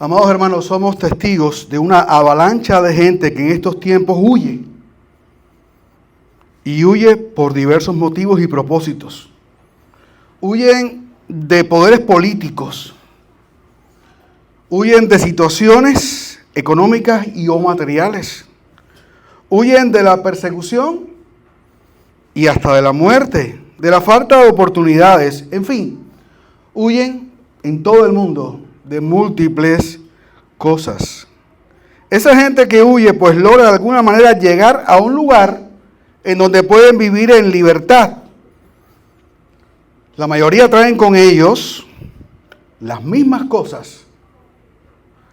Amados hermanos, somos testigos de una avalancha de gente que en estos tiempos huye. Y huye por diversos motivos y propósitos. Huyen de poderes políticos. Huyen de situaciones económicas y o materiales. Huyen de la persecución y hasta de la muerte, de la falta de oportunidades. En fin, huyen en todo el mundo de múltiples cosas. Esa gente que huye pues logra de alguna manera llegar a un lugar en donde pueden vivir en libertad. La mayoría traen con ellos las mismas cosas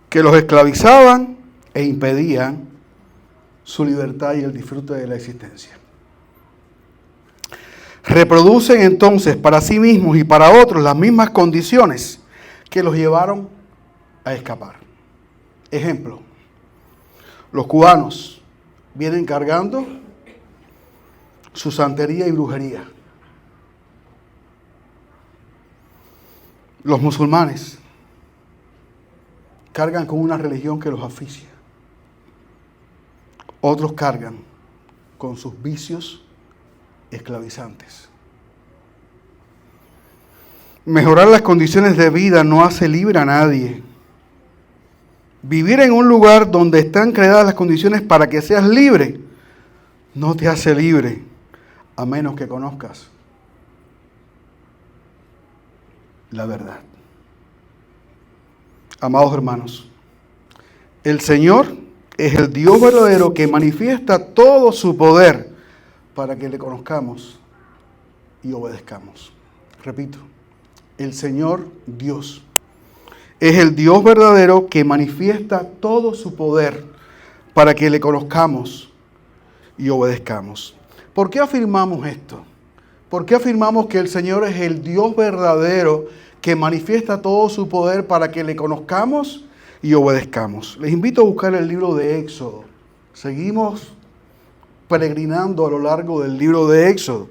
que los esclavizaban e impedían su libertad y el disfrute de la existencia. Reproducen entonces para sí mismos y para otros las mismas condiciones que los llevaron a escapar. Ejemplo, los cubanos vienen cargando su santería y brujería. Los musulmanes cargan con una religión que los asfixia. Otros cargan con sus vicios esclavizantes. Mejorar las condiciones de vida no hace libre a nadie. Vivir en un lugar donde están creadas las condiciones para que seas libre no te hace libre, a menos que conozcas la verdad. Amados hermanos, el Señor es el Dios verdadero que manifiesta todo su poder para que le conozcamos y obedezcamos. Repito, el Señor Dios es el Dios verdadero que manifiesta todo su poder para que le conozcamos y obedezcamos. ¿Por qué afirmamos esto? ¿Por qué afirmamos que el Señor es el Dios verdadero que manifiesta todo su poder para que le conozcamos y obedezcamos? Les invito a buscar el libro de Éxodo. Seguimos peregrinando a lo largo del libro de Éxodo.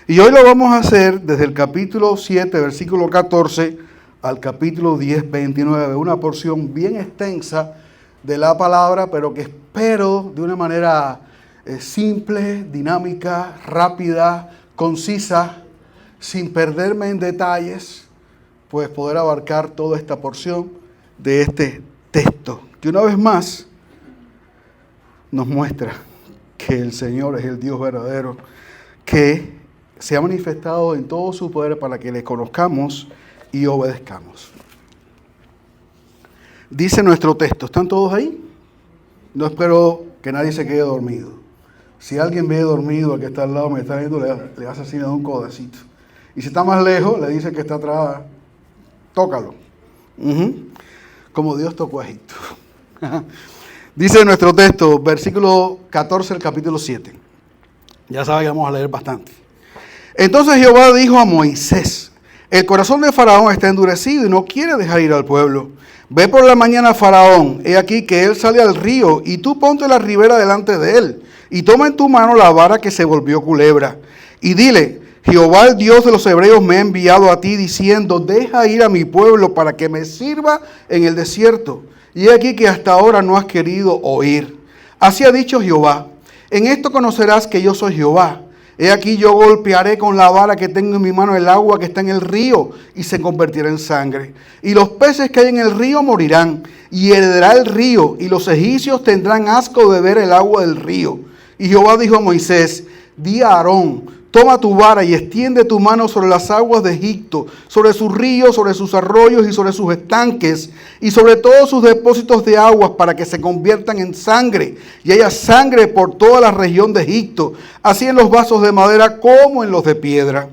Y hoy lo vamos a hacer desde el capítulo 7, versículo 14, al capítulo 10, 29. Una porción bien extensa de la palabra, pero que espero de una manera simple, dinámica, rápida, concisa, sin perderme en detalles, pues poder abarcar toda esta porción de este texto, que una vez más nos muestra que el Señor es el Dios verdadero, que se ha manifestado en todo su poder para que le conozcamos y obedezcamos. Dice nuestro texto, ¿están todos ahí? No espero que nadie se quede dormido. Si alguien ve dormido, al que está al lado, me está viendo, le hace así, le da un codacito. Y si está más lejos, le dice que está atrás, tócalo. Como Dios tocó a Egipto. Dice nuestro texto, versículo 14 del capítulo 7. Ya saben que vamos a leer bastante. Entonces Jehová dijo a Moisés, el corazón de Faraón está endurecido y no quiere dejar ir al pueblo. Ve por la mañana a Faraón, he aquí que él sale al río, y tú ponte la ribera delante de él, y toma en tu mano la vara que se volvió culebra. Y dile, Jehová el Dios de los hebreos me ha enviado a ti diciendo, deja ir a mi pueblo para que me sirva en el desierto. Y he aquí que hasta ahora no has querido oír. Así ha dicho Jehová, en esto conocerás que yo soy Jehová. He aquí yo golpearé con la vara que tengo en mi mano el agua que está en el río y se convertirá en sangre. Y los peces que hay en el río morirán y herederá el río y los egipcios tendrán asco de beber el agua del río. Y Jehová dijo a Moisés, di a Aarón, toma tu vara y extiende tu mano sobre las aguas de Egipto, sobre sus ríos, sobre sus arroyos y sobre sus estanques, y sobre todos sus depósitos de aguas para que se conviertan en sangre, y haya sangre por toda la región de Egipto, así en los vasos de madera como en los de piedra.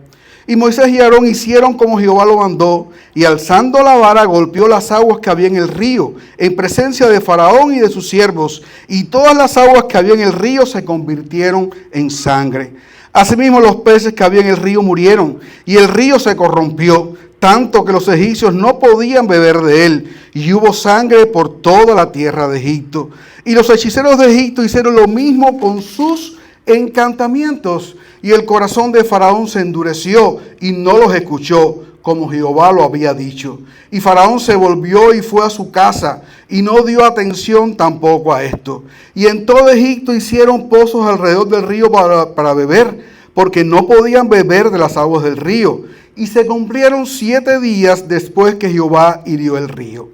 Y Moisés y Aarón hicieron como Jehová lo mandó, y alzando la vara golpeó las aguas que había en el río, en presencia de Faraón y de sus siervos, y todas las aguas que había en el río se convirtieron en sangre. Asimismo los peces que había en el río murieron, y el río se corrompió, tanto que los egipcios no podían beber de él, y hubo sangre por toda la tierra de Egipto. Y los hechiceros de Egipto hicieron lo mismo con sus encantamientos, y el corazón de Faraón se endureció, y no los escuchó, como Jehová lo había dicho. Y Faraón se volvió y fue a su casa, y no dio atención tampoco a esto. Y en todo Egipto hicieron pozos alrededor del río para beber, porque no podían beber de las aguas del río. Y se cumplieron 7 días después que Jehová hirió el río.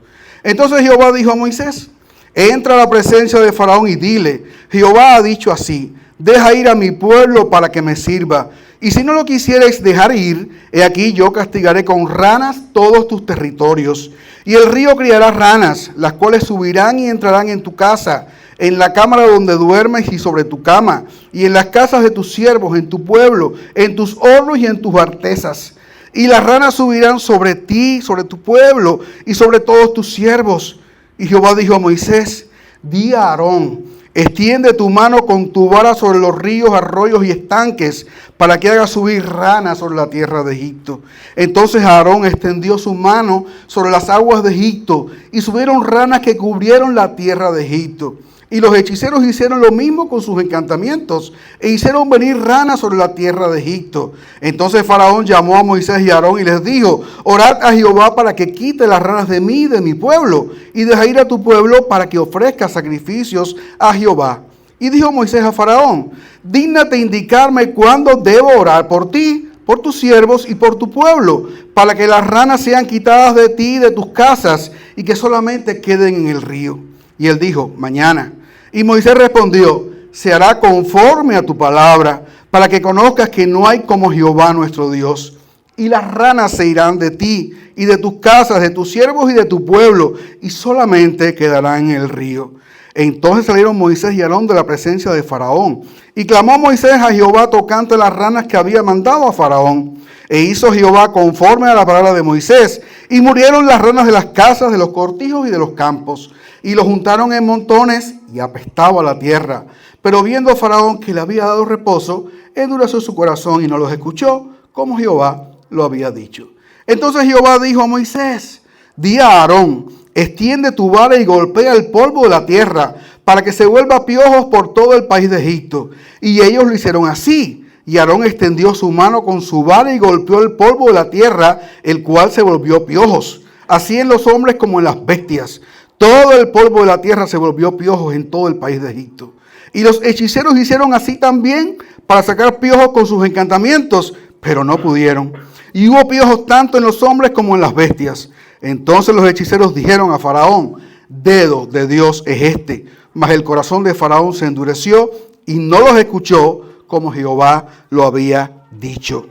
Entonces Jehová dijo a Moisés: entra a la presencia de Faraón y dile: Jehová ha dicho así, deja ir a mi pueblo para que me sirva. Y si no lo quisierais dejar ir, he aquí yo castigaré con ranas todos tus territorios. Y el río criará ranas, las cuales subirán y entrarán en tu casa, en la cámara donde duermes y sobre tu cama, y en las casas de tus siervos, en tu pueblo, en tus hornos y en tus artesas. Y las ranas subirán sobre ti, sobre tu pueblo y sobre todos tus siervos. Y Jehová dijo a Moisés: di a Aarón: extiende tu mano con tu vara sobre los ríos, arroyos y estanques, para que haga subir ranas sobre la tierra de Egipto. Entonces Aarón extendió su mano sobre las aguas de Egipto, y subieron ranas que cubrieron la tierra de Egipto. Y los hechiceros hicieron lo mismo con sus encantamientos, e hicieron venir ranas sobre la tierra de Egipto. Entonces Faraón llamó a Moisés y a Aarón y les dijo: orad a Jehová para que quite las ranas de mí y de mi pueblo, y deja ir a tu pueblo para que ofrezca sacrificios a Jehová. Y dijo Moisés a Faraón: dígnate indicarme cuándo debo orar por ti, por tus siervos y por tu pueblo, para que las ranas sean quitadas de ti y de tus casas, y que solamente queden en el río. Y él dijo: mañana. Y Moisés respondió: se hará conforme a tu palabra, para que conozcas que no hay como Jehová nuestro Dios. Y las ranas se irán de ti y de tus casas, de tus siervos y de tu pueblo, y solamente quedarán en el río. Entonces salieron Moisés y Aarón de la presencia de Faraón. Y clamó Moisés a Jehová tocante las ranas que había mandado a Faraón. E hizo Jehová conforme a la palabra de Moisés. Y murieron las ranas de las casas, de los cortijos y de los campos. Y los juntaron en montones, y apestaba la tierra. Pero viendo Faraón que le había dado reposo, endureció su corazón y no los escuchó, como Jehová lo había dicho. Entonces Jehová dijo a Moisés: di a Aarón: extiende tu vara y golpea el polvo de la tierra, para que se vuelva piojos por todo el país de Egipto. Y ellos lo hicieron así. Y Aarón extendió su mano con su vara y golpeó el polvo de la tierra, el cual se volvió piojos, así en los hombres como en las bestias. Todo el polvo de la tierra se volvió piojos en todo el país de Egipto. Y los hechiceros hicieron así también para sacar piojos con sus encantamientos, pero no pudieron. Y hubo piojos tanto en los hombres como en las bestias. Entonces los hechiceros dijeron a Faraón: dedo de Dios es este. Mas el corazón de Faraón se endureció y no los escuchó, como Jehová lo había dicho.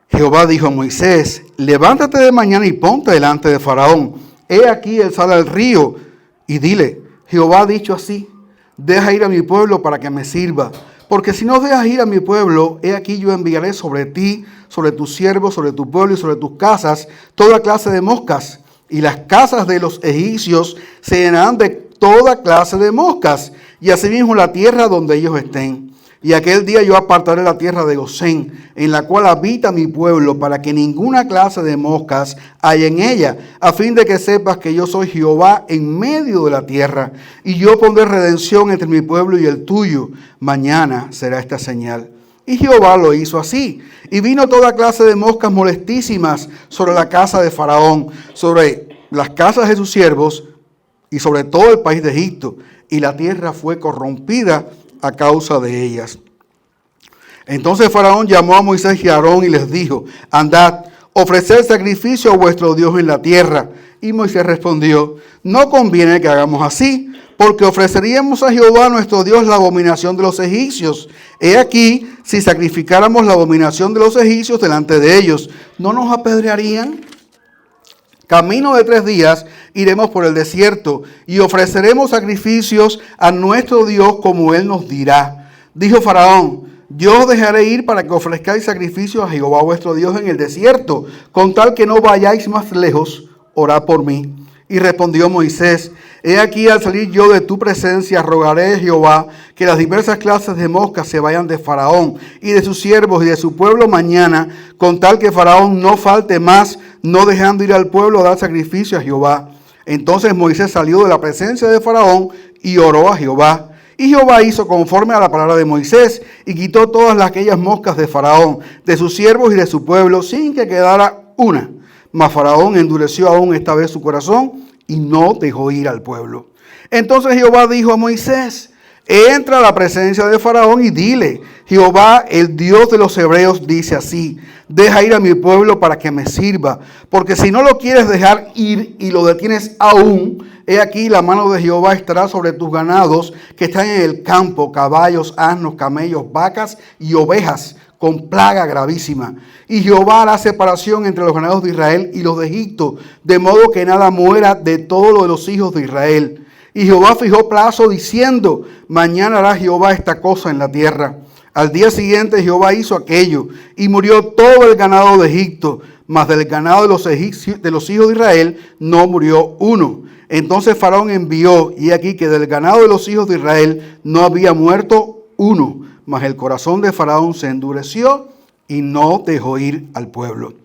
Jehová dijo a Moisés: levántate de mañana y ponte delante de Faraón. He aquí él sale al río, y dile: Jehová ha dicho así, deja ir a mi pueblo para que me sirva. Porque si no dejas ir a mi pueblo, he aquí yo enviaré sobre ti, sobre tus siervos, sobre tu pueblo y sobre tus casas, toda clase de moscas. Y las casas de los egipcios se llenarán de toda clase de moscas, y asimismo la tierra donde ellos estén. Y aquel día yo apartaré la tierra de Gosén, en la cual habita mi pueblo, para que ninguna clase de moscas haya en ella, a fin de que sepas que yo soy Jehová en medio de la tierra. Y yo pondré redención entre mi pueblo y el tuyo. Mañana será esta señal. Y Jehová lo hizo así. Y vino toda clase de moscas molestísimas sobre la casa de Faraón, sobre las casas de sus siervos y sobre todo el país de Egipto. Y la tierra fue corrompida a causa de ellas. Entonces Faraón llamó a Moisés y a Aarón y les dijo: andad, ofreced sacrificio a vuestro Dios en la tierra. Y Moisés respondió: no conviene que hagamos así, porque ofreceríamos a Jehová nuestro Dios la abominación de los egipcios. He aquí, si sacrificáramos la abominación de los egipcios delante de ellos, ¿no nos apedrearían? Camino de 3 días iremos por el desierto y ofreceremos sacrificios a nuestro Dios como Él nos dirá. Dijo Faraón: yo os dejaré ir para que ofrezcáis sacrificios a Jehová vuestro Dios en el desierto, con tal que no vayáis más lejos, orad por mí. Y respondió Moisés: he aquí, al salir yo de tu presencia, rogaré a Jehová que las diversas clases de moscas se vayan de Faraón y de sus siervos y de su pueblo mañana, con tal que Faraón no falte más, no dejando ir al pueblo a dar sacrificio a Jehová. Entonces Moisés salió de la presencia de Faraón y oró a Jehová. Y Jehová hizo conforme a la palabra de Moisés y quitó todas aquellas moscas de Faraón, de sus siervos y de su pueblo, sin que quedara una. Mas Faraón endureció aún esta vez su corazón y no dejó ir al pueblo. Entonces Jehová dijo a Moisés: entra a la presencia de Faraón y dile: Jehová, el Dios de los hebreos, dice así: deja ir a mi pueblo para que me sirva, porque si no lo quieres dejar ir y lo detienes aún, he aquí la mano de Jehová estará sobre tus ganados que están en el campo, caballos, asnos, camellos, vacas y ovejas, con plaga gravísima. Y Jehová hará separación entre los ganados de Israel y los de Egipto, de modo que nada muera de todo lo de los hijos de Israel. Y Jehová fijó plazo diciendo: mañana hará Jehová esta cosa en la tierra. Al día siguiente Jehová hizo aquello, y murió todo el ganado de Egipto, mas del ganado de los hijos de Israel no murió uno. Entonces Faraón envió, y aquí que del ganado de los hijos de Israel no había muerto uno, mas el corazón de Faraón se endureció y no dejó ir al pueblo.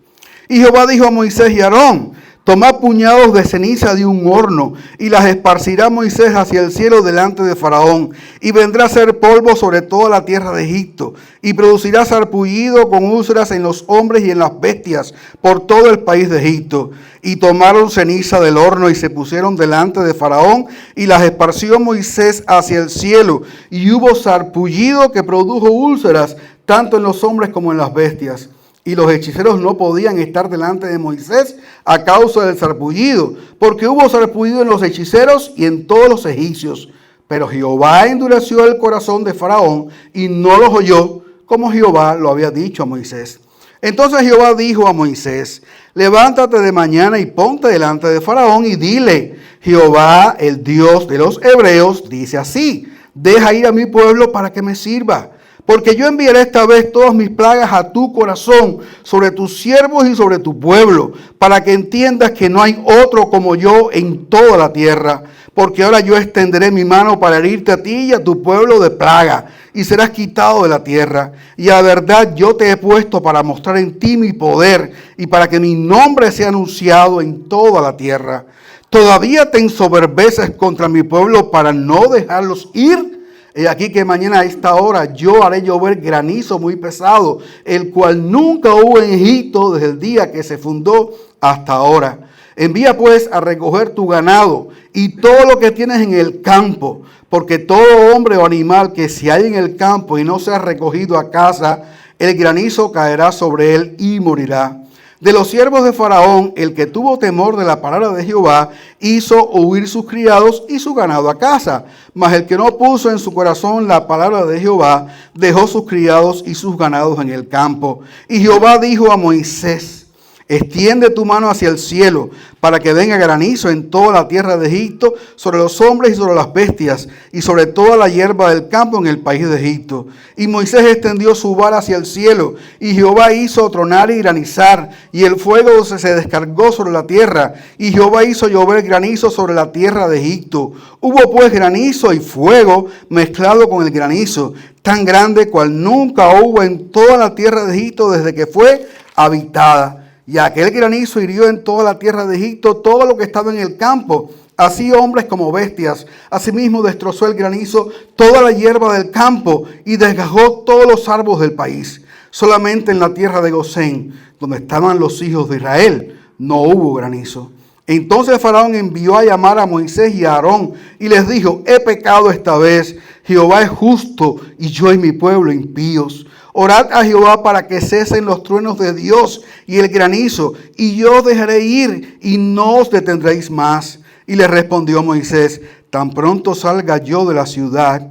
Y Jehová dijo a Moisés y a Aarón: tomad puñados de ceniza de un horno, y las esparcirá Moisés hacia el cielo delante de Faraón, y vendrá a ser polvo sobre toda la tierra de Egipto, y producirá sarpullido con úlceras en los hombres y en las bestias por todo el país de Egipto. Y tomaron ceniza del horno y se pusieron delante de Faraón, y las esparció Moisés hacia el cielo, y hubo sarpullido que produjo úlceras tanto en los hombres como en las bestias. Y los hechiceros no podían estar delante de Moisés a causa del sarpullido, porque hubo sarpullido en los hechiceros y en todos los egipcios. Pero Jehová endureció el corazón de Faraón y no los oyó, como Jehová lo había dicho a Moisés. Entonces Jehová dijo a Moisés: levántate de mañana y ponte delante de Faraón y dile: Jehová, el Dios de los hebreos, dice así: deja ir a mi pueblo para que me sirva. Porque yo enviaré esta vez todas mis plagas a tu corazón, sobre tus siervos y sobre tu pueblo, para que entiendas que no hay otro como yo en toda la tierra. Porque ahora yo extenderé mi mano para herirte a ti y a tu pueblo de plaga, y serás quitado de la tierra. Y a verdad yo te he puesto para mostrar en ti mi poder, y para que mi nombre sea anunciado en toda la tierra. ¿Todavía te ensoberbeces contra mi pueblo para no dejarlos ir? He aquí que mañana a esta hora yo haré llover granizo muy pesado, el cual nunca hubo en Egipto desde el día que se fundó hasta ahora. Envía pues a recoger tu ganado y todo lo que tienes en el campo, porque todo hombre o animal que se halla en el campo y no sea recogido a casa, el granizo caerá sobre él y morirá. De los siervos de Faraón, el que tuvo temor de la palabra de Jehová, hizo huir sus criados y su ganado a casa. Mas el que no puso en su corazón la palabra de Jehová, dejó sus criados y sus ganados en el campo. Y Jehová dijo a Moisés: extiende tu mano hacia el cielo, para que venga granizo en toda la tierra de Egipto, sobre los hombres y sobre las bestias, y sobre toda la hierba del campo en el país de Egipto. Y Moisés extendió su vara hacia el cielo, y Jehová hizo tronar y granizar, y el fuego se descargó sobre la tierra, y Jehová hizo llover granizo sobre la tierra de Egipto. Hubo pues granizo y fuego mezclado con el granizo, tan grande cual nunca hubo en toda la tierra de Egipto desde que fue habitada. Y aquel granizo hirió en toda la tierra de Egipto todo lo que estaba en el campo, así hombres como bestias. Asimismo destrozó el granizo toda la hierba del campo y desgajó todos los árboles del país. Solamente en la tierra de Gosén, donde estaban los hijos de Israel, no hubo granizo. Entonces Faraón envió a llamar a Moisés y a Aarón y les dijo: he pecado esta vez, Jehová es justo y yo y mi pueblo impíos. Orad a Jehová para que cesen los truenos de Dios y el granizo, y yo os dejaré ir y no os detendréis más. Y le respondió Moisés: tan pronto salga yo de la ciudad,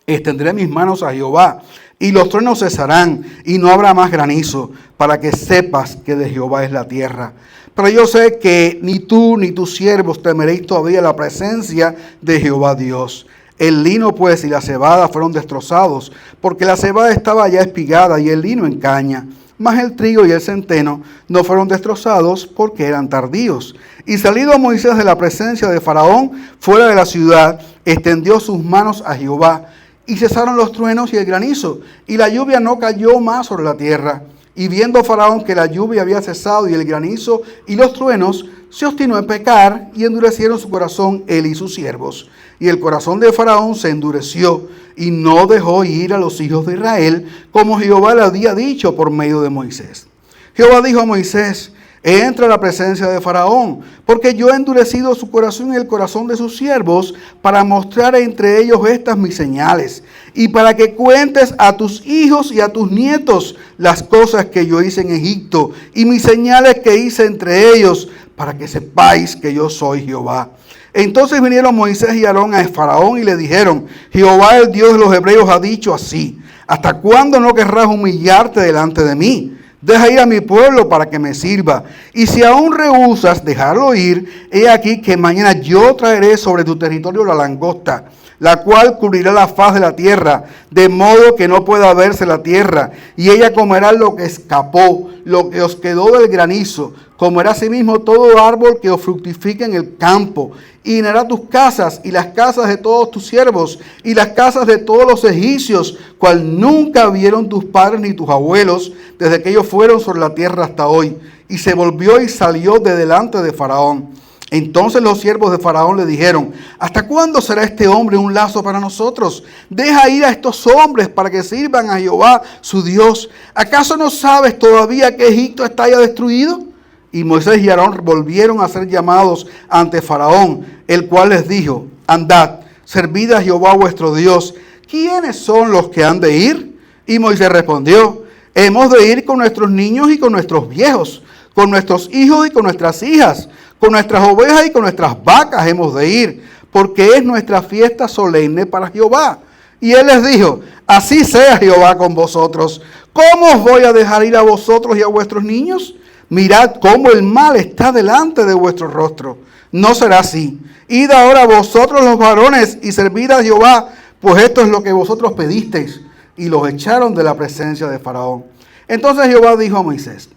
extenderé mis manos a Jehová, y los truenos cesarán, y no habrá más granizo, para que sepas que de Jehová es la tierra. Pero yo sé que ni tú ni tus siervos temeréis todavía la presencia de Jehová Dios. El lino pues y la cebada fueron destrozados, porque la cebada estaba ya espigada y el lino en caña. Mas el trigo y el centeno no fueron destrozados porque eran tardíos. Y salido Moisés de la presencia de Faraón fuera de la ciudad, extendió sus manos a Jehová, y cesaron los truenos y el granizo, y la lluvia no cayó más sobre la tierra. Y viendo Faraón que la lluvia había cesado y el granizo y los truenos, se obstinó en pecar y endurecieron su corazón él y sus siervos. Y el corazón de Faraón se endureció y no dejó ir a los hijos de Israel, como Jehová le había dicho por medio de Moisés. Jehová dijo a Moisés: entra a la presencia de Faraón, porque yo he endurecido su corazón y el corazón de sus siervos, para mostrar entre ellos estas mis señales, y para que cuentes a tus hijos y a tus nietos las cosas que yo hice en Egipto, y mis señales que hice entre ellos, para que sepáis que yo soy Jehová. Entonces vinieron Moisés y Aarón a Faraón y le dijeron: Jehová, el Dios de los hebreos, ha dicho así: ¿hasta cuándo no querrás humillarte delante de mí? Deja ir a mi pueblo para que me sirva. Y si aún rehusas dejarlo ir, he aquí que mañana yo traeré sobre tu territorio la langosta, la cual cubrirá la faz de la tierra, de modo que no pueda verse la tierra. Y ella comerá lo que escapó, lo que os quedó del granizo. Comerá asimismo todo árbol que os fructifique en el campo. Y llenará tus casas y las casas de todos tus siervos y las casas de todos los egipcios, cual nunca vieron tus padres ni tus abuelos, desde que ellos fueron sobre la tierra hasta hoy. Y se volvió y salió de delante de Faraón. Entonces los siervos de Faraón le dijeron: ¿hasta cuándo será este hombre un lazo para nosotros? Deja ir a estos hombres para que sirvan a Jehová su Dios. ¿Acaso no sabes todavía que Egipto está ya destruido? Y Moisés y Aarón volvieron a ser llamados ante Faraón, el cual les dijo: andad, servid a Jehová vuestro Dios. ¿Quiénes son los que han de ir? Y Moisés respondió: hemos de ir con nuestros niños y con nuestros viejos, con nuestros hijos y con nuestras hijas, con nuestras ovejas y con nuestras vacas hemos de ir, porque es nuestra fiesta solemne para Jehová. Y él les dijo: así sea Jehová con vosotros. ¿Cómo os voy a dejar ir a vosotros y a vuestros niños? Mirad cómo el mal está delante de vuestro rostro. No será así. Id ahora vosotros los varones y servid a Jehová, pues esto es lo que vosotros pedisteis. Y los echaron de la presencia de Faraón. Entonces Jehová dijo a Moisés: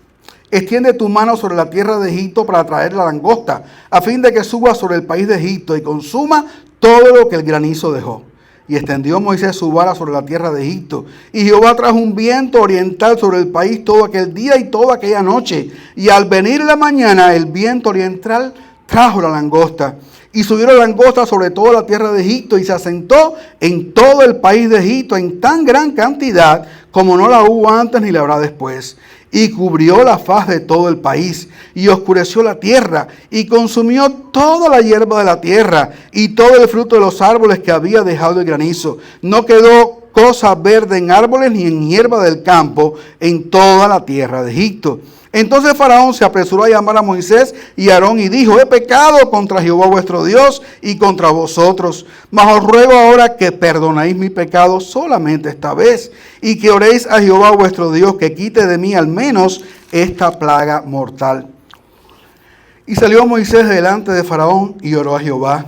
extiende tu mano sobre la tierra de Egipto para traer la langosta, a fin de que suba sobre el país de Egipto y consuma todo lo que el granizo dejó. Y extendió Moisés su vara sobre la tierra de Egipto. Y Jehová trajo un viento oriental sobre el país todo aquel día y toda aquella noche. Y al venir la mañana, el viento oriental trajo la langosta. Y subió la langosta sobre toda la tierra de Egipto y se asentó en todo el país de Egipto en tan gran cantidad como no la hubo antes ni la habrá después. Y cubrió la faz de todo el país, y oscureció la tierra, y consumió toda la hierba de la tierra, y todo el fruto de los árboles que había dejado el granizo. No quedó cosa verde en árboles ni en hierba del campo en toda la tierra de Egipto. Entonces Faraón se apresuró a llamar a Moisés y a Aarón y dijo: he pecado contra Jehová vuestro Dios y contra vosotros, mas os ruego ahora que perdonéis mi pecado solamente esta vez, y que oréis a Jehová vuestro Dios que quite de mí al menos esta plaga mortal. Y salió Moisés delante de Faraón y oró a Jehová.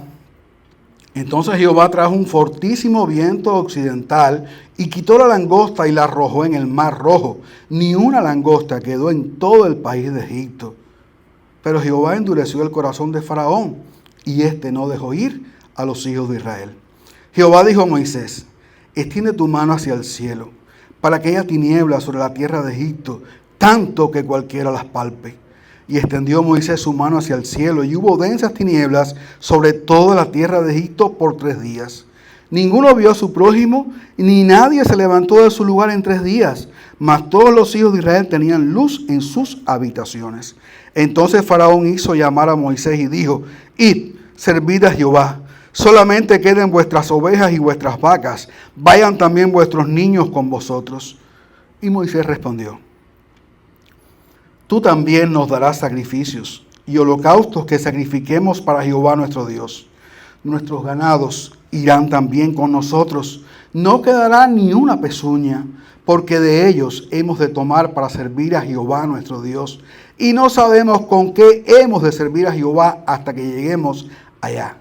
Entonces Jehová trajo un fortísimo viento occidental y quitó la langosta y la arrojó en el mar Rojo. Ni una langosta quedó en todo el país de Egipto. Pero Jehová endureció el corazón de Faraón y éste no dejó ir a los hijos de Israel. Jehová dijo a Moisés: extiende tu mano hacia el cielo para que haya tinieblas sobre la tierra de Egipto, tanto que cualquiera las palpe. Y extendió Moisés su mano hacia el cielo, y hubo densas tinieblas sobre toda la tierra de Egipto por 3 días. Ninguno vio a su prójimo, ni nadie se levantó de su lugar en 3 días, mas todos los hijos de Israel tenían luz en sus habitaciones. Entonces Faraón hizo llamar a Moisés y dijo: id, servid a Jehová, solamente queden vuestras ovejas y vuestras vacas, vayan también vuestros niños con vosotros. Y Moisés respondió: tú también nos darás sacrificios y holocaustos que sacrifiquemos para Jehová nuestro Dios. Nuestros ganados irán también con nosotros. No quedará ni una pezuña, porque de ellos hemos de tomar para servir a Jehová nuestro Dios. Y no sabemos con qué hemos de servir a Jehová hasta que lleguemos allá.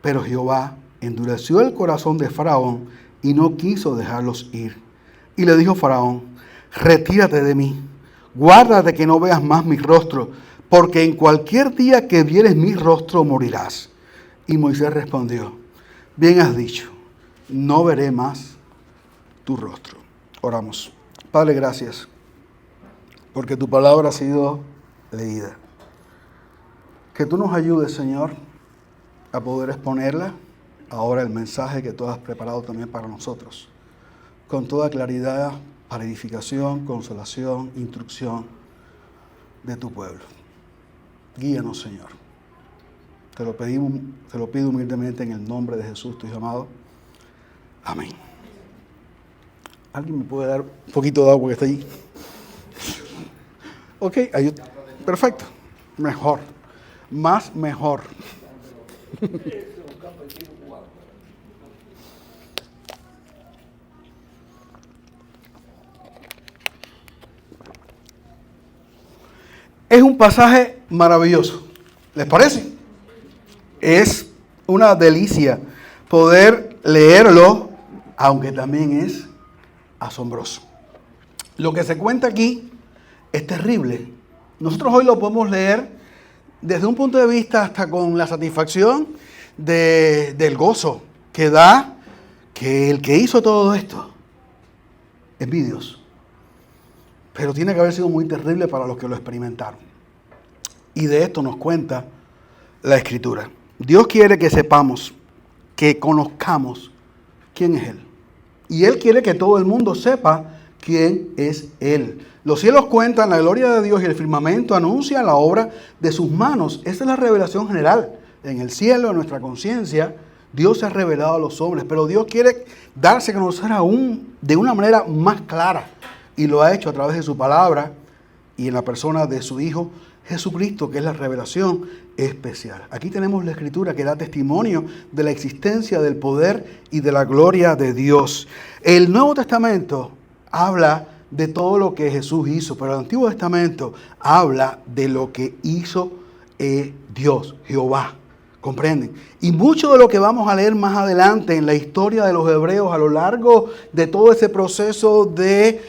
Pero Jehová endureció el corazón de Faraón y no quiso dejarlos ir. Y le dijo Faraón: retírate de mí. Guárdate que no veas más mi rostro, porque en cualquier día que vieres mi rostro morirás. Y Moisés respondió: bien has dicho, no veré más tu rostro. Oramos. Padre, gracias porque tu palabra ha sido leída. Que tú nos ayudes, Señor, a poder exponerla. Ahora el mensaje que tú has preparado también para nosotros, con toda claridad, para edificación, consolación, instrucción de tu pueblo. Guíanos, Señor. Te lo pido humildemente en el nombre de Jesús, tu Hijo amado. Amén. ¿Alguien me puede dar un poquito de agua que está allí? Ok, perfecto. Mejor. Más mejor. Es un pasaje maravilloso. ¿Les parece? Es una delicia poder leerlo, aunque también es asombroso. Lo que se cuenta aquí es terrible. Nosotros hoy lo podemos leer desde un punto de vista hasta con la satisfacción del gozo que da que el que hizo todo esto es mi Dios. Pero tiene que haber sido muy terrible para los que lo experimentaron. Y de esto nos cuenta la Escritura. Dios quiere que sepamos, que conozcamos quién es Él. Y Él quiere que todo el mundo sepa quién es Él. Los cielos cuentan la gloria de Dios y el firmamento anuncia la obra de sus manos. Esa es la revelación general. En el cielo, en nuestra conciencia, Dios se ha revelado a los hombres. Pero Dios quiere darse a conocer aún de una manera más clara. Y lo ha hecho a través de su palabra y en la persona de su Hijo Jesucristo, que es la revelación especial. Aquí tenemos la Escritura que da testimonio de la existencia, del poder y de la gloria de Dios. El Nuevo Testamento habla de todo lo que Jesús hizo, pero el Antiguo Testamento habla de lo que hizo Dios, Jehová. ¿Comprenden? Y mucho de lo que vamos a leer más adelante en la historia de los hebreos a lo largo de todo ese proceso de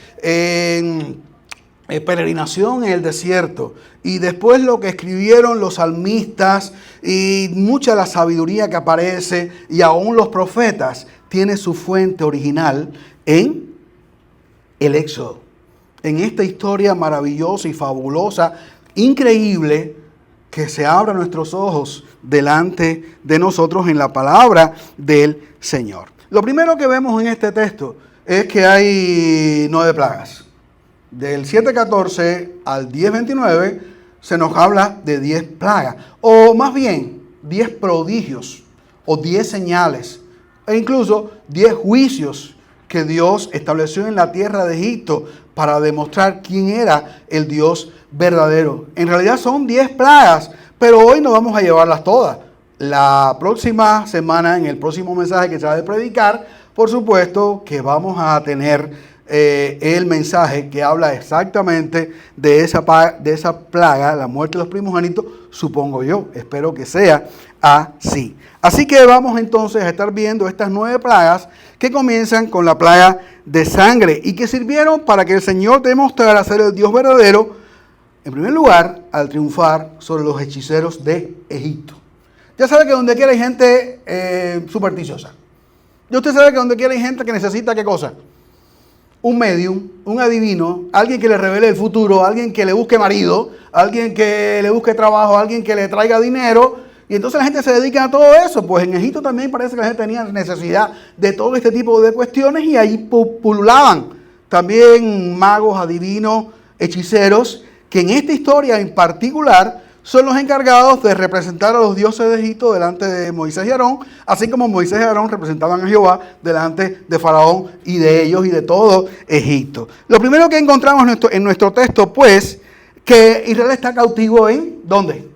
peregrinación en el desierto y después lo que escribieron los salmistas y mucha de la sabiduría que aparece y aún los profetas tiene su fuente original en el Éxodo. En esta historia maravillosa y fabulosa, increíble, que se abran nuestros ojos delante de nosotros en la palabra del Señor. Lo primero que vemos en este texto es que hay 9 plagas. Del 7:14 al 10:29 se nos habla de 10 plagas, o más bien 10 prodigios, o 10 señales, e incluso 10 juicios que Dios estableció en la tierra de Egipto para demostrar quién era el Dios verdadero. En realidad son 10 plagas, pero hoy no vamos a llevarlas todas. La próxima semana, en el próximo mensaje que se va a predicar, por supuesto que vamos a tener el mensaje que habla exactamente de esa plaga, la muerte de los primogénitos, supongo yo. Espero que sea así. Así que vamos entonces a estar viendo estas 9 plagas que comienzan con la plaga de sangre y que sirvieron para que el Señor demostrara ser el Dios verdadero, en primer lugar, al triunfar sobre los hechiceros de Egipto. Ya sabe que donde quiera hay gente supersticiosa. Y usted sabe que donde quiera hay gente que necesita ¿qué cosa? Un medium, un adivino, alguien que le revele el futuro, alguien que le busque marido, alguien que le busque trabajo, alguien que le traiga dinero. Y entonces la gente se dedica a todo eso. Pues en Egipto también parece que la gente tenía necesidad de todo este tipo de cuestiones y ahí pululaban también magos, adivinos, hechiceros, que en esta historia en particular son los encargados de representar a los dioses de Egipto delante de Moisés y Aarón, así como Moisés y Aarón representaban a Jehová delante de Faraón y de ellos y de todo Egipto. Lo primero que encontramos en nuestro texto, pues, que Israel está cautivo ¿en dónde?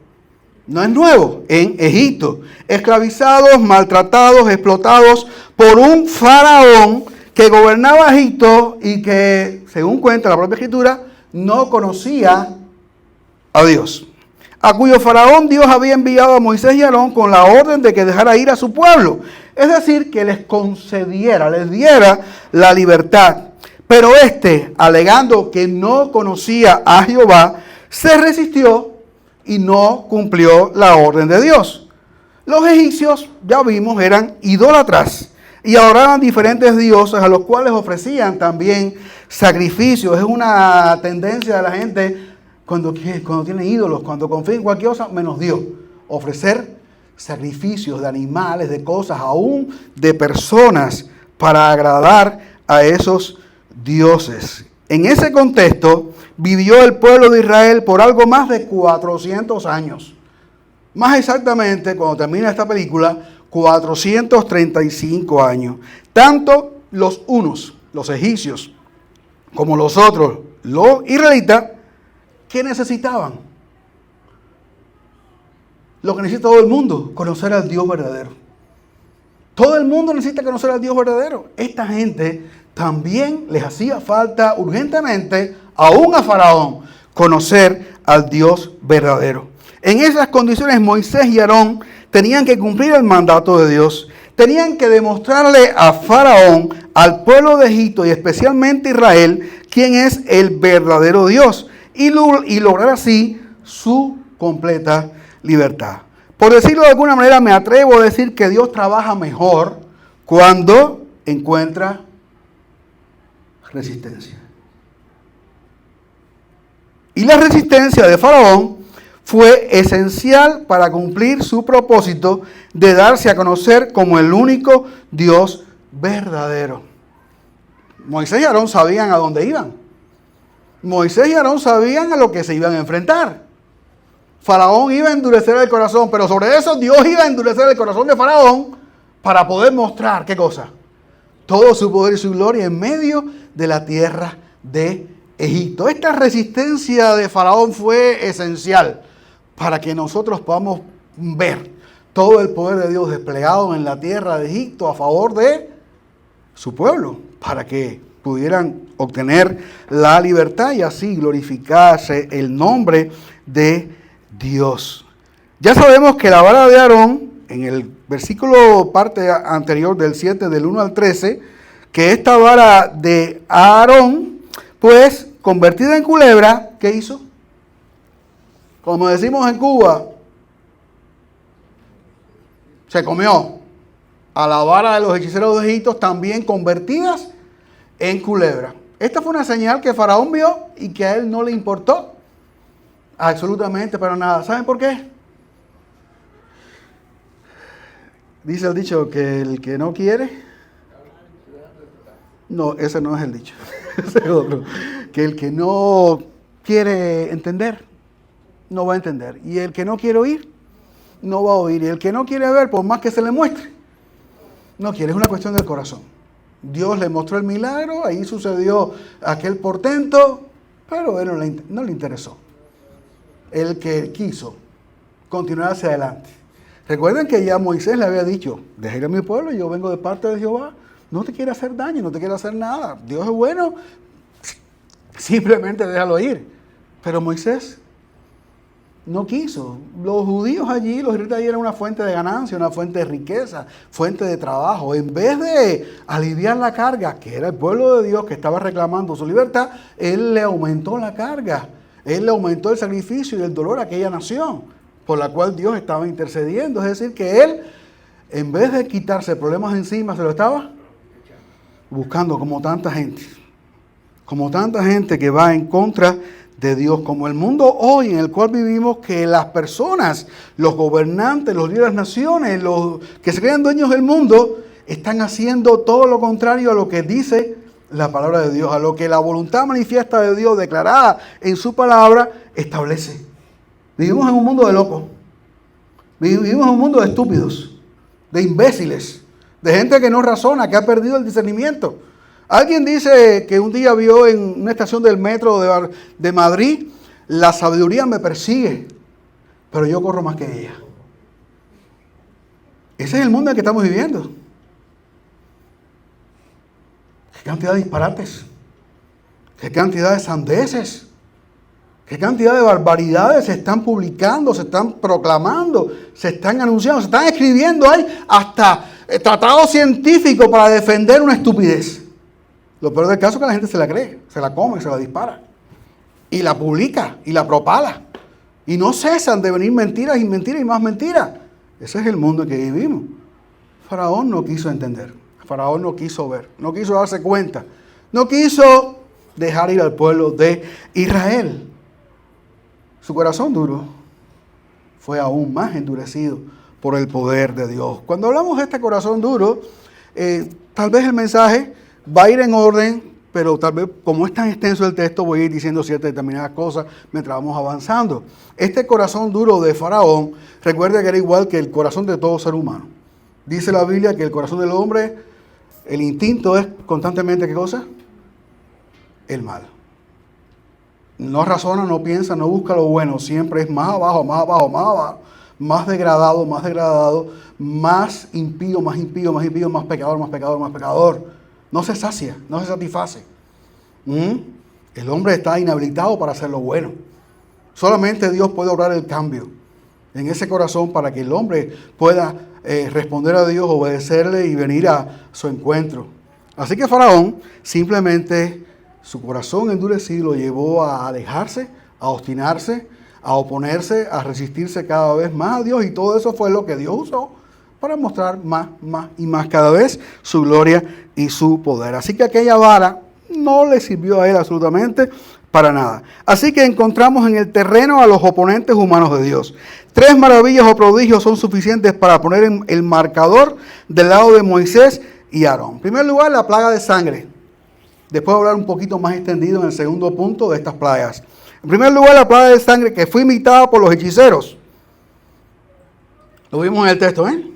No es nuevo, en Egipto. Esclavizados, maltratados, explotados por un faraón que gobernaba Egipto y que, según cuenta la propia Escritura, no conocía a Dios. A cuyo faraón Dios había enviado a Moisés y Aarón con la orden de que dejara ir a su pueblo. Es decir, que les concediera, les diera la libertad. Pero alegando que no conocía a Jehová, se resistió y no cumplió la orden de Dios. Los egipcios, ya vimos, eran idólatras. y adoraban diferentes dioses a los cuales ofrecían también sacrificios. Es una tendencia de la gente cuando tiene ídolos, cuando confía en cualquier cosa menos Dios. Ofrecer sacrificios de animales, de cosas, aún de personas, para agradar a esos dioses. En ese contexto vivió el pueblo de Israel por algo más de 400 años. Más exactamente, cuando termina esta película, 435 años. Tanto los unos, los egipcios, como los otros, los israelitas, ¿qué necesitaban? Lo que necesita todo el mundo, conocer al Dios verdadero. Todo el mundo necesita conocer al Dios verdadero. Esta gente también les hacía falta urgentemente, aún a Faraón, conocer al Dios verdadero. En esas condiciones, Moisés y Aarón tenían que cumplir el mandato de Dios. Tenían que demostrarle a Faraón, al pueblo de Egipto y especialmente Israel, quién es el verdadero Dios y lograr así su completa libertad. Por decirlo de alguna manera, me atrevo a decir que Dios trabaja mejor cuando encuentra resistencia. Y la resistencia de Faraón fue esencial para cumplir su propósito de darse a conocer como el único Dios verdadero. Moisés y Aarón sabían a dónde iban. Moisés y Aarón sabían a lo que se iban a enfrentar. Faraón iba a endurecer el corazón, pero sobre eso Dios iba a endurecer el corazón de Faraón para poder mostrar, ¿qué cosa? Todo su poder y su gloria en medio de la tierra de Egipto. Esta resistencia de Faraón fue esencial para que nosotros podamos ver todo el poder de Dios desplegado en la tierra de Egipto a favor de su pueblo, para que pudieran obtener la libertad y así glorificarse el nombre de Dios. Ya sabemos que la vara de Aarón, en el versículo parte anterior del 7, del 1 al 13, que esta vara de Aarón, pues convertida en culebra, ¿qué hizo? Como decimos en Cuba, se comió a la vara de los hechiceros de Egipto, también convertidas en culebra. Esta fue una señal que Faraón vio y que a él no le importó absolutamente para nada. ¿Saben por qué? Dice el dicho que el que no quiere... No, ese no es el dicho. Ese es otro. Que el que no quiere entender, no va a entender. Y el que no quiere oír, no va a oír. Y el que no quiere ver, por más que se le muestre, no quiere. Es una cuestión del corazón. Dios le mostró el milagro, ahí sucedió aquel portento, pero a él no le interesó. El que quiso continuar hacia adelante. Recuerden que ya Moisés le había dicho, deja ir a mi pueblo, yo vengo de parte de Jehová, no te quiere hacer daño, no te quiere hacer nada. Dios es bueno, simplemente déjalo ir. Pero Moisés no quiso. Los judíos allí, los israelitas allí eran una fuente de ganancia, una fuente de riqueza, fuente de trabajo. En vez de aliviar la carga, que era el pueblo de Dios que estaba reclamando su libertad, él le aumentó la carga. Él le aumentó el sacrificio y el dolor a aquella nación por la cual Dios estaba intercediendo. Es decir, que él, en vez de quitarse problemas encima, se lo estaba buscando, como tanta gente. Como tanta gente que va en contra de Dios. Como el mundo hoy en el cual vivimos, que las personas, los gobernantes, los líderes de las naciones, los que se creen dueños del mundo, están haciendo todo lo contrario a lo que dice la palabra de Dios, a lo que la voluntad manifiesta de Dios declarada en su palabra establece. Vivimos en un mundo de locos, vivimos en un mundo de estúpidos, de imbéciles, de gente que no razona, que ha perdido el discernimiento. Alguien dice que un día vio en una estación del metro de Madrid, la sabiduría me persigue, pero yo corro más que ella. Ese es el mundo en el que estamos viviendo. Qué cantidad de disparates, qué cantidad de sandeces, qué cantidad de barbaridades se están publicando, se están proclamando, se están anunciando, se están escribiendo. Hay hasta tratados científicos para defender una estupidez. Lo peor del caso es que la gente se la cree, se la come, se la dispara. Y la publica y la propala. Y no cesan de venir mentiras y mentiras y más mentiras. Ese es el mundo en que vivimos. Faraón no quiso entender. Faraón no quiso ver, no quiso darse cuenta, no quiso dejar ir al pueblo de Israel. Su corazón duro fue aún más endurecido por el poder de Dios. Cuando hablamos de este corazón duro, tal vez el mensaje va a ir en orden, pero tal vez como es tan extenso el texto voy a ir diciendo ciertas determinadas cosas mientras vamos avanzando. Este corazón duro de Faraón, recuerda que era igual que el corazón de todo ser humano. Dice la Biblia que el corazón del hombre, el instinto es constantemente, ¿qué cosa? El mal. No razona, no piensa, no busca lo bueno, siempre es más abajo, más abajo, más abajo, más degradado, más impío, más impío, más impío, más pecador, más pecador, más pecador. No se sacia, no se satisface. El hombre está inhabilitado para hacer lo bueno. Solamente Dios puede obrar el cambio en ese corazón para que el hombre pueda responder a Dios, obedecerle y venir a su encuentro. Así que Faraón simplemente su corazón endurecido lo llevó a alejarse, a obstinarse, a oponerse, a resistirse cada vez más a Dios, y todo eso fue lo que Dios usó para mostrar más y más cada vez su gloria y su poder. Así que aquella vara no le sirvió a él absolutamente para nada. Así que encontramos en el terreno a los oponentes humanos de Dios. 3 maravillas o prodigios son suficientes para poner el marcador del lado de Moisés y Aarón. En primer lugar, la plaga de sangre. Después voy a hablar un poquito más extendido en el segundo punto de estas plagas. En primer lugar, la plaga de sangre que fue imitada por los hechiceros. Lo vimos en el texto, ¿eh?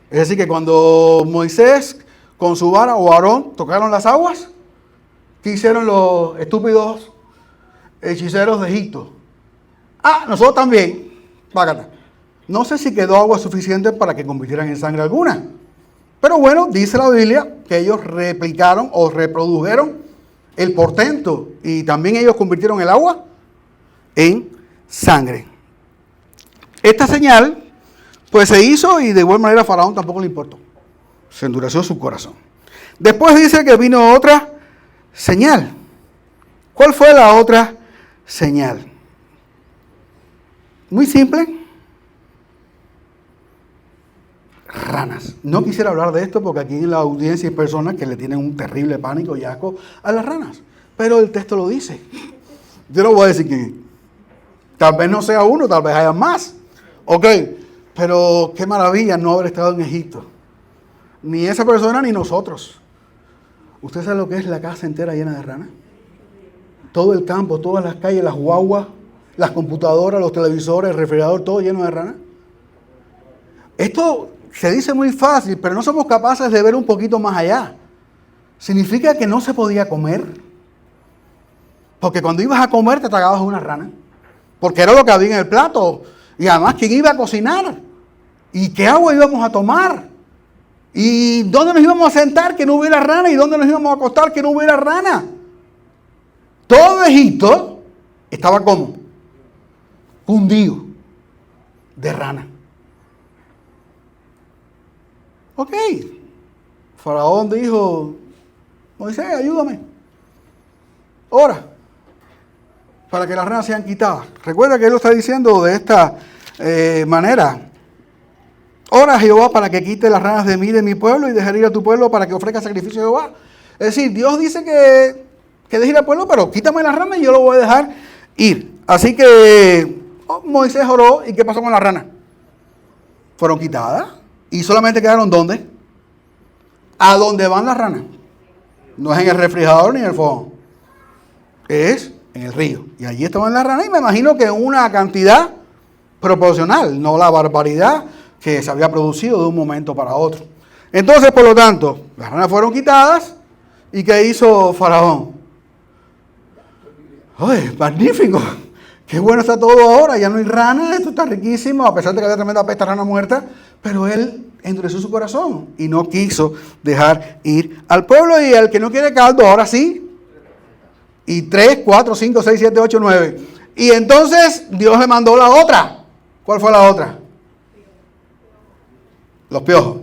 Es decir, que cuando Moisés con su vara o Aarón tocaron las aguas, ¿qué hicieron los estúpidos hechiceros de Egipto? Nosotros también. Págate. No sé si quedó agua suficiente para que convirtieran en sangre alguna. Pero bueno, dice la Biblia que ellos replicaron o reprodujeron el portento y también ellos convirtieron el agua en sangre. Esta señal pues se hizo y de igual manera a Faraón tampoco le importó. Se endureció su corazón. Después dice que vino otra señal. ¿Cuál fue la otra señal? Muy simple. Ranas. No quisiera hablar de esto porque aquí en la audiencia hay personas que le tienen un terrible pánico y asco a las ranas. Pero el texto lo dice. Yo no voy a decir que tal vez no sea uno, tal vez haya más. Ok, pero qué maravilla no haber estado en Egipto. Ni esa persona ni nosotros. ¿Usted sabe lo que es la casa entera llena de ranas? Todo el campo, todas las calles, las guaguas, las computadoras, los televisores, el refrigerador, todo lleno de ranas. Esto se dice muy fácil, pero no somos capaces de ver un poquito más allá. Significa que no se podía comer. Porque cuando ibas a comer te tragabas una rana. Porque era lo que había en el plato. Y además, ¿quién iba a cocinar? ¿Y qué agua íbamos a tomar? ¿Y dónde nos íbamos a sentar que no hubiera rana? ¿Y dónde nos íbamos a acostar que no hubiera rana? Todo Egipto estaba como hundido de rana. Ok. Faraón dijo, Moisés, ayúdame. Ora para que las ranas sean quitadas. Recuerda que él lo está diciendo de esta manera. Ora a Jehová para que quite las ranas de mí, de mi pueblo, y dejaré ir a tu pueblo para que ofrezca sacrificio a Jehová. Es decir, Dios dice que deje ir al pueblo, pero quítame las ranas y yo lo voy a dejar ir. Así que Moisés oró, ¿y qué pasó con las ranas? Fueron quitadas y solamente quedaron ¿dónde? ¿A dónde van las ranas? No es en el refrigerador ni en el fogón. Es en el río. Y allí estaban las ranas y me imagino que una cantidad proporcional, no la barbaridad que se había producido de un momento para otro. Entonces, por lo tanto, las ranas fueron quitadas. ¿Y qué hizo Faraón? ¡Ay, magnífico! ¡Qué bueno está todo ahora! Ya no hay ranas, esto está riquísimo, a pesar de que había tremenda pesta rana muerta. Pero él endureció su corazón y no quiso dejar ir al pueblo. Y al que no quiere caldo, ahora sí. Y 3, 4, 5, 6, 7, 8, 9. Y entonces Dios le mandó la otra. ¿Cuál fue la otra? Los piojos.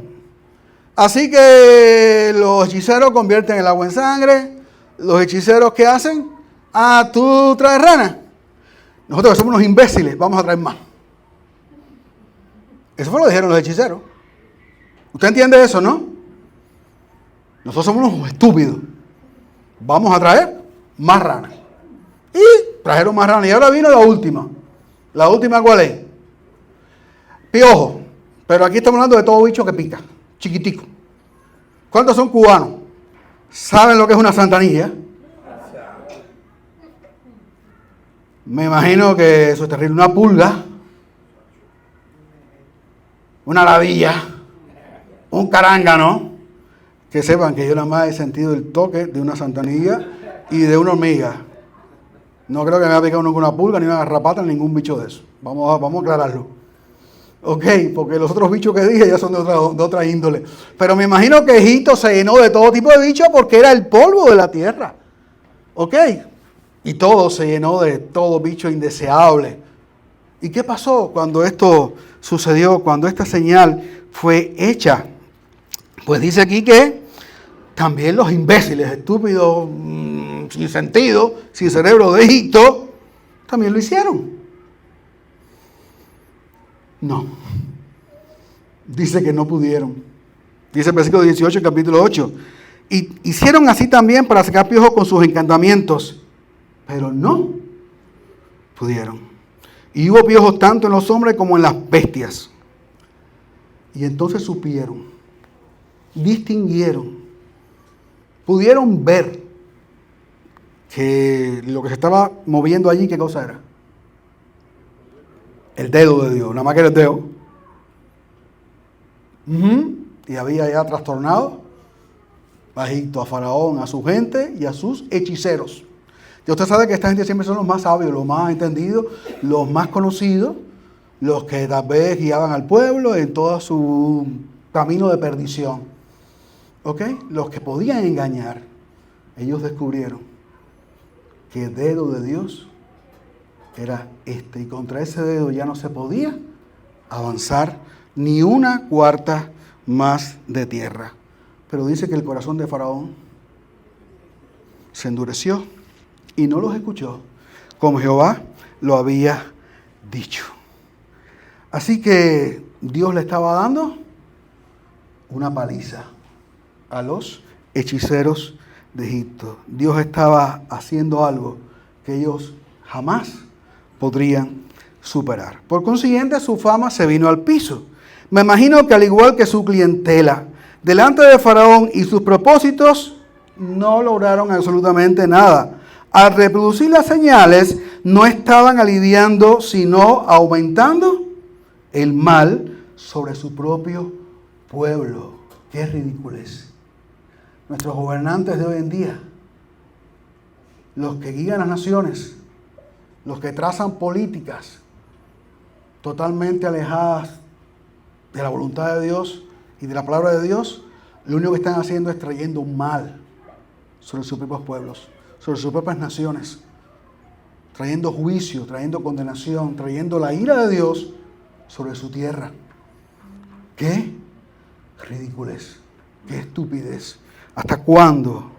Así que los hechiceros convierten el agua en sangre. Los hechiceros, ¿qué hacen? ¿Tú traes rana? Nosotros somos unos imbéciles, vamos a traer más. Eso fue lo que dijeron los hechiceros. ¿Usted entiende eso, no? Nosotros somos unos estúpidos. Vamos a traer más ranas. Y trajeron más ranas. Y ahora vino la última. ¿La última cuál es? Piojo. Pero aquí estamos hablando de todo bicho que pica. Chiquitico. ¿Cuántos son cubanos? ¿Saben lo que es una santanilla? Me imagino que eso es terrible. Una pulga. Una ladilla. Un carángano. Que sepan que yo nada más he sentido el toque de una santanilla y de una hormiga. No creo que me haya picado nunca una pulga, ni una garrapata, ni ningún bicho de eso. Vamos a aclararlo. Ok, porque los otros bichos que dije ya son de otra índole. Pero me imagino que Egipto se llenó de todo tipo de bichos porque era el polvo de la tierra. Ok, y todo se llenó de todo bicho indeseable. ¿Y qué pasó cuando esto sucedió, cuando esta señal fue hecha? Pues dice aquí que también los imbéciles, estúpidos, sin sentido, sin cerebro de Egipto, también lo hicieron. No. Dice que no pudieron. Dice el versículo 18, capítulo 8. Y hicieron así también para sacar piojos con sus encantamientos, pero no pudieron. Y hubo piojos tanto en los hombres como en las bestias. Y entonces supieron, distinguieron, pudieron ver que lo que se estaba moviendo allí, ¿qué cosa era? El dedo de Dios, nada más que era el dedo. Y había ya trastornado a Egipto, a Faraón, a su gente y a sus hechiceros. Y usted sabe que esta gente siempre son los más sabios, los más entendidos, los más conocidos, los que tal vez guiaban al pueblo en todo su camino de perdición. ¿Ok? Los que podían engañar. Ellos descubrieron que el dedo de Dios era este. Y contra ese dedo ya no se podía avanzar ni una cuarta más de tierra. Pero dice que el corazón de Faraón se endureció y no los escuchó, como Jehová lo había dicho. Así que Dios le estaba dando una paliza a los hechiceros de Egipto. Dios estaba haciendo algo que ellos jamás podrían superar. Por consiguiente, su fama se vino al piso. Me imagino que al igual que su clientela, delante de Faraón y sus propósitos, no lograron absolutamente nada. Al reproducir las señales, no estaban aliviando, sino aumentando el mal sobre su propio pueblo. ¡Qué ridiculez! Nuestros gobernantes de hoy en día, los que guían las naciones, los que trazan políticas totalmente alejadas de la voluntad de Dios y de la palabra de Dios, lo único que están haciendo es trayendo un mal sobre sus propios pueblos, sobre sus propias naciones, trayendo juicio, trayendo condenación, trayendo la ira de Dios sobre su tierra. ¡Qué ridiculez! ¡Qué estupidez! ¿Hasta cuándo?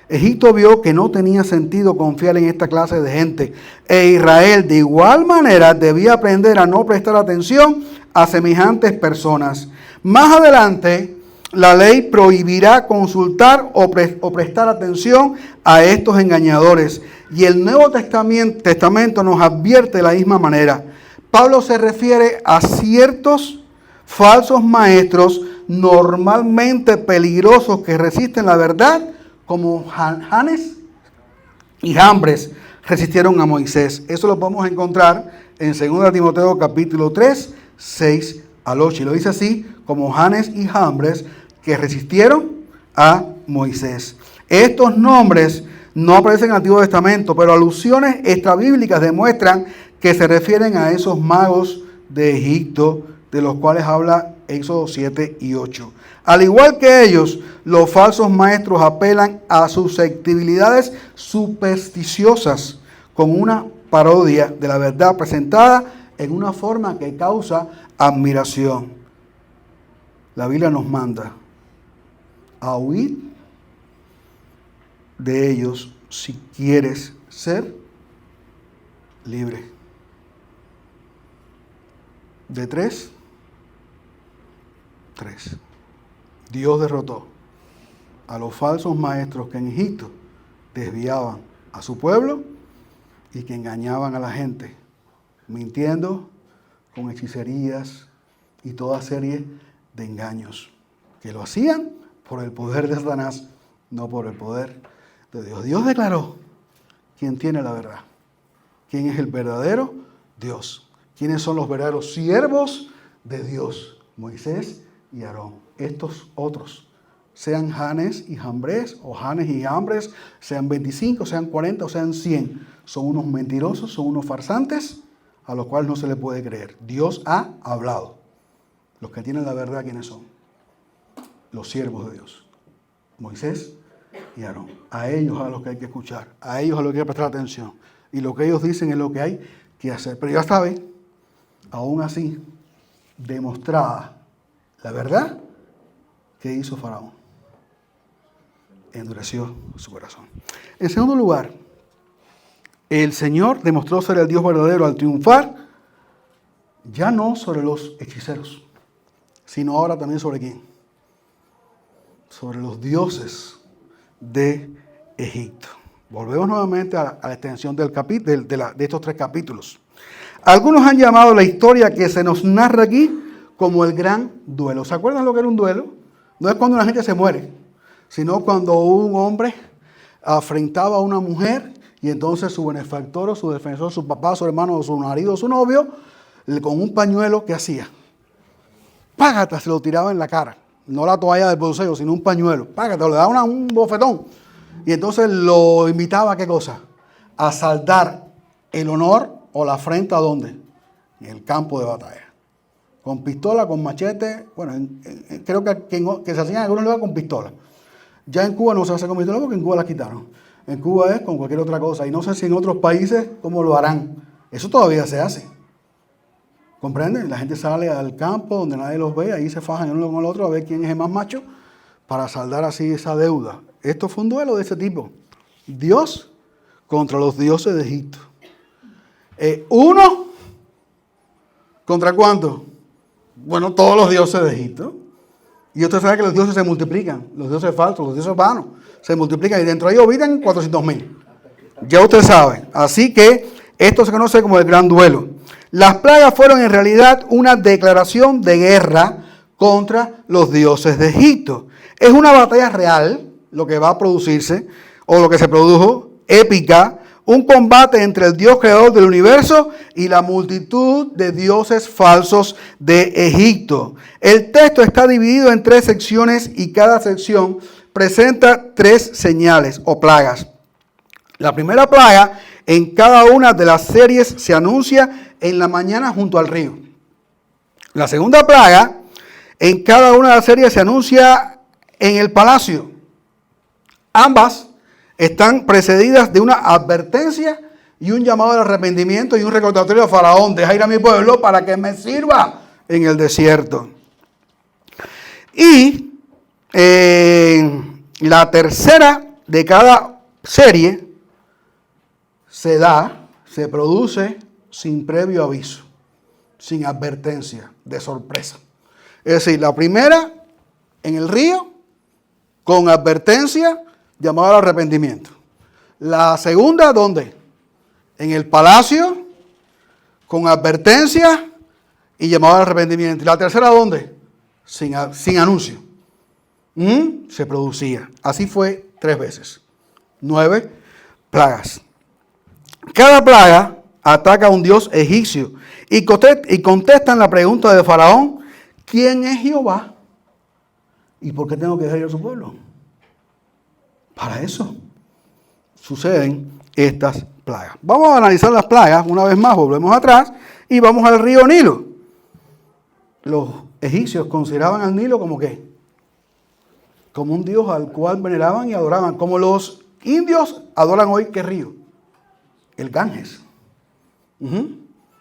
Egipto vio que no tenía sentido confiar en esta clase de gente. E Israel de igual manera debía aprender a no prestar atención a semejantes personas. Más adelante, la ley prohibirá consultar o prestar atención a estos engañadores. Y el Nuevo Testamento nos advierte de la misma manera. Pablo se refiere a ciertos falsos maestros normalmente peligrosos que resisten la verdad, como Janes y Jambres resistieron a Moisés. Eso lo podemos encontrar en 2 Timoteo capítulo 3, 6 al 8. Y lo dice así, como Janes y Jambres que resistieron a Moisés. Estos nombres no aparecen en el Antiguo Testamento, pero alusiones extrabíblicas demuestran que se refieren a esos magos de Egipto, de los cuales habla Éxodo 7 y 8. Al igual que ellos, los falsos maestros apelan a susceptibilidades supersticiosas con una parodia de la verdad presentada en una forma que causa admiración. La Biblia nos manda a huir de ellos si quieres ser libre. De tres. Dios derrotó a los falsos maestros que en Egipto desviaban a su pueblo y que engañaban a la gente, mintiendo con hechicerías y toda serie de engaños, que lo hacían por el poder de Satanás, no por el poder de Dios. Dios declaró quién tiene la verdad, quién es el verdadero Dios, quiénes son los verdaderos siervos de Dios, Moisés y Aarón. Estos otros, sean Janes y Jambres, o Janes y Jambres, sean 25, sean 40 o sean 100, son unos mentirosos, son unos farsantes a los cuales no se le puede creer. Dios ha hablado. Los que tienen la verdad, ¿quiénes son? Los siervos de Dios, Moisés y Aarón. A ellos a los que hay que escuchar, a ellos a los que hay que prestar atención. Y lo que ellos dicen es lo que hay que hacer. Pero ya saben, aún así, demostrada la verdad, ¿qué hizo Faraón? Endureció su corazón. En segundo lugar, el Señor demostró ser el Dios verdadero al triunfar, ya no sobre los hechiceros, sino ahora también sobre quién. Sobre los dioses de Egipto. Volvemos nuevamente a la extensión de estos 3 capítulos. Algunos han llamado la historia que se nos narra aquí como el gran duelo. ¿Se acuerdan lo que era un duelo? No es cuando una gente se muere, sino cuando un hombre afrentaba a una mujer y entonces su benefactor o su defensor, su papá, su hermano, o su marido, o su novio, con un pañuelo, ¿qué hacía? Págata, se lo tiraba en la cara. No la toalla del bolsillo, sino un pañuelo. Págata, le daba un bofetón. Y entonces lo invitaba a ¿qué cosa? A saldar el honor o la afrenta, ¿a dónde? En el campo de batalla. Con pistola, con machete. Bueno, creo que se hacían en algunos lugares con pistola. Ya en Cuba no se hace con pistola porque en Cuba la quitaron. En Cuba es con cualquier otra cosa. Y no sé si en otros países cómo lo harán. Eso todavía se hace. ¿Comprenden? La gente sale al campo donde nadie los ve, ahí se fajan el uno con el otro a ver quién es el más macho para saldar así esa deuda. Esto fue un duelo de ese tipo. Dios contra los dioses de Egipto. ¿Uno contra cuánto? Bueno, todos los dioses de Egipto. Y usted sabe que los dioses se multiplican, los dioses falsos, los dioses vanos, se multiplican y dentro de ellos habitan 400,000. Ya usted sabe. Así que esto se conoce como el gran duelo. Las plagas fueron en realidad una declaración de guerra contra los dioses de Egipto. Es una batalla real lo que va a producirse, o lo que se produjo, épica, un combate entre el Dios creador del universo y la multitud de dioses falsos de Egipto. El texto está dividido en 3 secciones y cada sección presenta 3 señales o plagas. La primera plaga en cada una de las series se anuncia en la mañana junto al río. La segunda plaga en cada una de las series se anuncia en el palacio. Ambas están precedidas de una advertencia y un llamado al arrepentimiento y un recordatorio a Faraón: deja ir a mi pueblo para que me sirva en el desierto. Y la tercera de cada serie se produce sin previo aviso, sin advertencia, de sorpresa. Es decir, la primera en el río, con advertencia, llamado al arrepentimiento. La segunda, ¿dónde? En el palacio, con advertencia y llamado al arrepentimiento. Y la tercera, ¿dónde? Sin anuncio. Se producía. Así fue 3 veces. 9 plagas. Cada plaga ataca a un dios egipcio y contestan la pregunta de Faraón: ¿quién es Jehová? ¿Y por qué tengo que dejar ir a su pueblo? Para eso suceden estas plagas. Vamos a analizar las plagas una vez más, volvemos atrás y vamos al río Nilo. Los egipcios consideraban al Nilo como ¿qué? Como un dios al cual veneraban y adoraban, como los indios adoran hoy ¿qué río? El Ganges.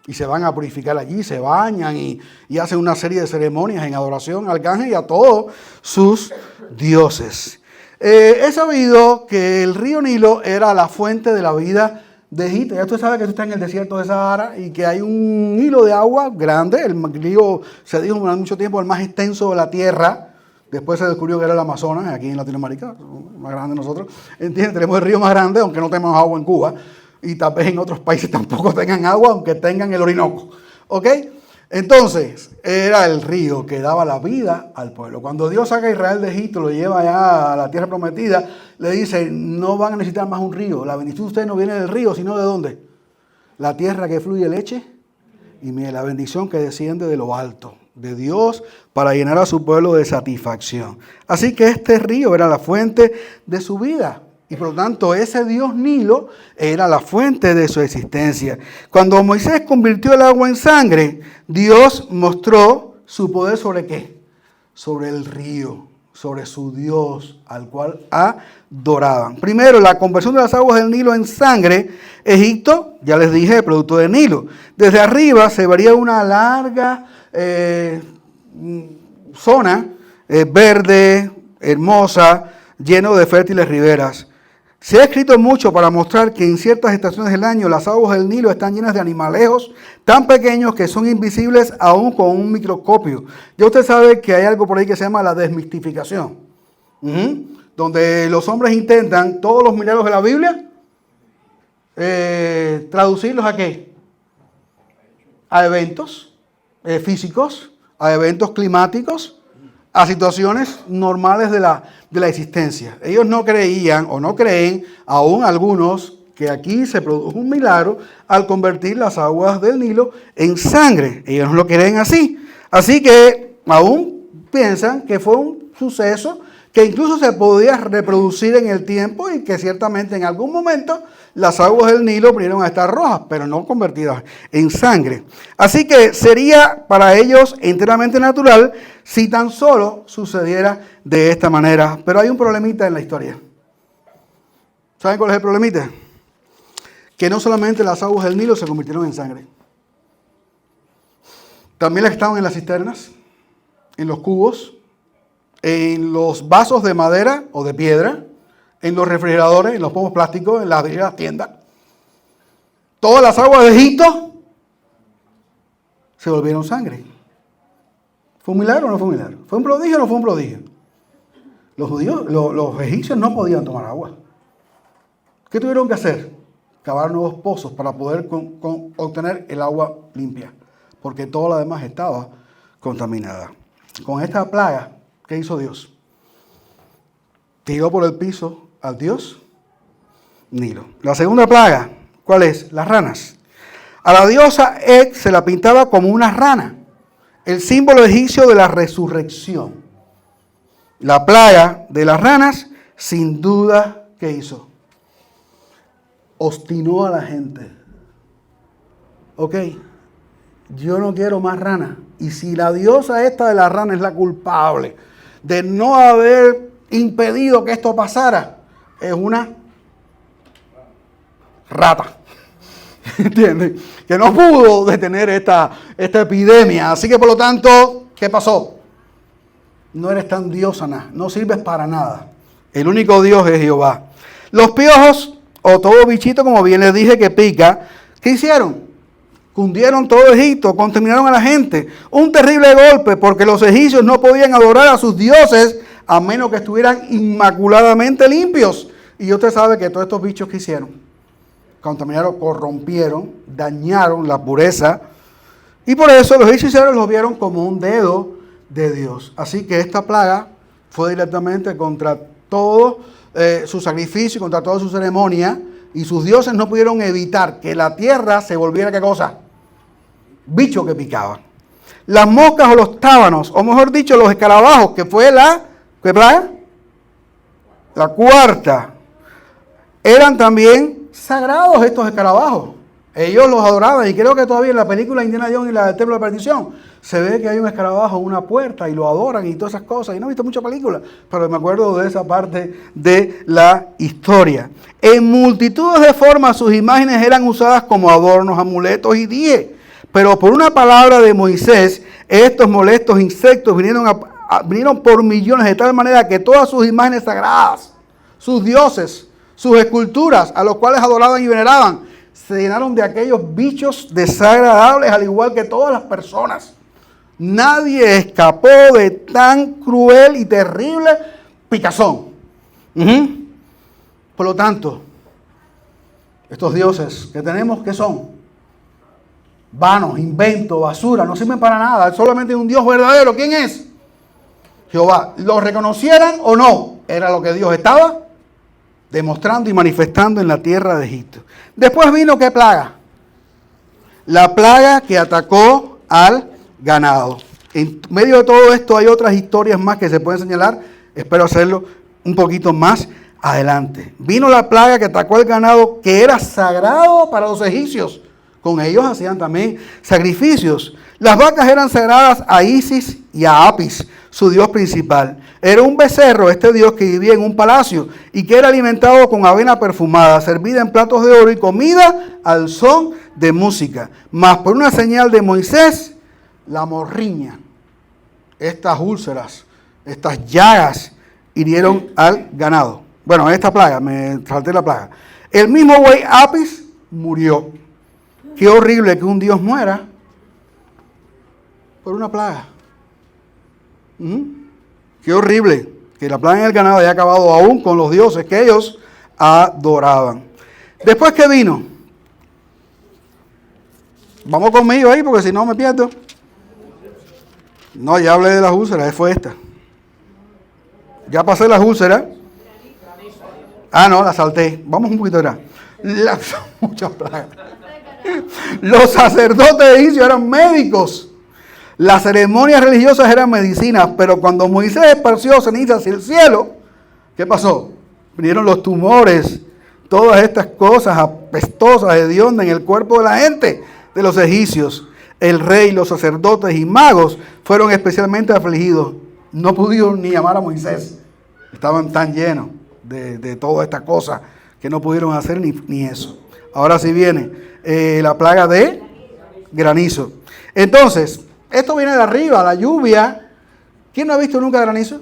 Y se van a purificar allí, se bañan y hacen una serie de ceremonias en adoración al Ganges y a todos sus dioses. He sabido que el río Nilo era la fuente de la vida de Egipto. Ya usted sabe que esto está en el desierto de Sahara y que hay un hilo de agua grande. El río, se dijo durante mucho tiempo, el más extenso de la tierra, Después se descubrió que era el Amazonas, aquí en Latinoamérica, más grande nosotros. ¿Entiendes? Tenemos el río más grande, aunque no tenemos agua en Cuba. Y tal vez en otros países tampoco tengan agua, aunque tengan el Orinoco. ¿Ok? Entonces, era el río que daba la vida al pueblo. Cuando Dios saca a Israel de Egipto, lo lleva allá a la tierra prometida, le dice, no van a necesitar más un río. La bendición de ustedes no viene del río, sino ¿de dónde? La tierra que fluye leche y miel, la bendición que desciende de lo alto, de Dios, para llenar a su pueblo de satisfacción. Así que este río era la fuente de su vida. Y por lo tanto, ese Dios Nilo era la fuente de su existencia. Cuando Moisés convirtió el agua en sangre, Dios mostró su poder ¿sobre qué? Sobre el río, sobre su Dios, al cual adoraban. Primero, la conversión de las aguas del Nilo en sangre. Egipto, ya les dije, producto del Nilo. Desde arriba se vería una larga zona verde, hermosa, lleno de fértiles riberas. Se ha escrito mucho para mostrar que en ciertas estaciones del año las aguas del Nilo están llenas de animalejos tan pequeños que son invisibles aún con un microscopio. Ya usted sabe que hay algo por ahí que se llama la desmistificación, donde los hombres intentan todos los milagros de la Biblia traducirlos ¿a qué? A eventos físicos, a eventos climáticos, a situaciones normales de la existencia. Ellos no creían o no creen, aún algunos, que aquí se produjo un milagro al convertir las aguas del Nilo en sangre. Ellos no lo creen así. Así que aún piensan que fue un suceso que incluso se podía reproducir en el tiempo y que ciertamente en algún momento las aguas del Nilo vinieron a estar rojas, pero no convertidas en sangre. Así que sería para ellos enteramente natural si tan solo sucediera de esta manera. Pero hay un problemita en la historia. ¿Saben cuál es el problemita? Que no solamente las aguas del Nilo se convirtieron en sangre. También las que estaban en las cisternas, en los cubos, en los vasos de madera o de piedra, en los refrigeradores, en los pomos plásticos, en las tiendas. Todas las aguas de Egipto se volvieron sangre. ¿Fue un milagro o no fue un milagro? ¿Fue un prodigio o no fue un prodigio? Los egipcios no podían tomar agua. ¿Qué tuvieron que hacer? Cavar nuevos pozos para poder obtener el agua limpia, porque toda la demás estaba contaminada. Con esta plaga, ¿qué hizo Dios? Tiró por el piso al dios Nilo. La segunda plaga, ¿cuál es? Las ranas. A la diosa Et se la pintaba como una rana, el símbolo egipcio de la resurrección. La plaga de las ranas, sin duda, ¿qué hizo? Obstinó a la gente. Ok, yo no quiero más ranas. Y si la diosa esta de la rana es la culpable de no haber impedido que esto pasara, es una rata. ¿Entiendes? Que no pudo detener esta epidemia. Así que por lo tanto, ¿qué pasó? No eres tan diosa, no sirves para nada. El único Dios es Jehová. Los piojos, o todo bichito, como bien les dije, que pica, ¿qué hicieron? Cundieron todo Egipto, contaminaron a la gente. Un terrible golpe, porque los egipcios no podían adorar a sus dioses a menos que estuvieran inmaculadamente limpios. Y usted sabe que todos estos bichos que hicieron, contaminaron, corrompieron, dañaron la pureza. Y por eso los hechiceros los vieron como un dedo de Dios. Así que esta plaga fue directamente contra todo su sacrificio, contra toda su ceremonia. Y sus dioses no pudieron evitar que la tierra se volviera, ¿qué cosa? Bicho que picaba. Las moscas o los tábanos, o mejor dicho, los escarabajos, que fue ¿qué plaga? La cuarta. Eran también sagrados estos escarabajos. Ellos los adoraban, y creo que todavía en la película Indiana Jones y la del Templo de la Perdición se ve que hay un escarabajo en una puerta y lo adoran y todas esas cosas. Y no he visto muchas películas, pero me acuerdo de esa parte de la historia. En multitudes de formas sus imágenes eran usadas como adornos, amuletos y dijes. Pero por una palabra de Moisés, estos molestos insectos vinieron por millones, de tal manera que todas sus imágenes sagradas, sus dioses, sus esculturas, a los cuales adoraban y veneraban, se llenaron de aquellos bichos desagradables, al igual que todas las personas. Nadie escapó de tan cruel y terrible picazón. Por lo tanto, estos dioses que tenemos, ¿qué son? Vanos, inventos, basura, no sirven para nada. Solamente un Dios verdadero. ¿Quién es? Jehová. ¿Lo reconocieran o no? Era lo que Dios estaba demostrando y manifestando en la tierra de Egipto. Después vino, ¿qué plaga? La plaga que atacó al ganado. En medio de todo esto hay otras historias más que se pueden señalar. Espero hacerlo un poquito más adelante. Vino la plaga que atacó al ganado, que era sagrado para los egipcios. Con ellos hacían también sacrificios. Las vacas eran sagradas a Isis y a Apis, su dios principal. Era un becerro, este dios, que vivía en un palacio y que era alimentado con avena perfumada, servida en platos de oro y comida al son de música. Mas por una señal de Moisés, la morriña, estas úlceras, estas llagas, hirieron al ganado. Bueno, esta plaga, me salté la plaga. El mismo buey Apis murió. Qué horrible que un Dios muera por una plaga. Qué horrible que la plaga en el ganado haya acabado aún con los dioses que ellos adoraban. Después, ¿qué vino? Vamos conmigo ahí porque si no me pierdo. No, ya hablé de las úlceras, fue esta. Ya pasé las úlceras. Ah, no, la salté. Vamos un poquito atrás. Muchas plagas. Los sacerdotes egipcios eran médicos. Las ceremonias religiosas eran medicinas. Pero cuando Moisés esparció ceniza hacia el cielo, ¿qué pasó? Vinieron los tumores, todas estas cosas apestosas, hediondas en el cuerpo de la gente, de los egipcios. El rey, los sacerdotes y magos fueron especialmente afligidos. No pudieron ni llamar a Moisés. Estaban tan llenos de toda esta cosa que no pudieron hacer ni eso. Ahora sí viene la plaga de granizo. Entonces, esto viene de arriba, la lluvia. ¿Quién no ha visto nunca granizo?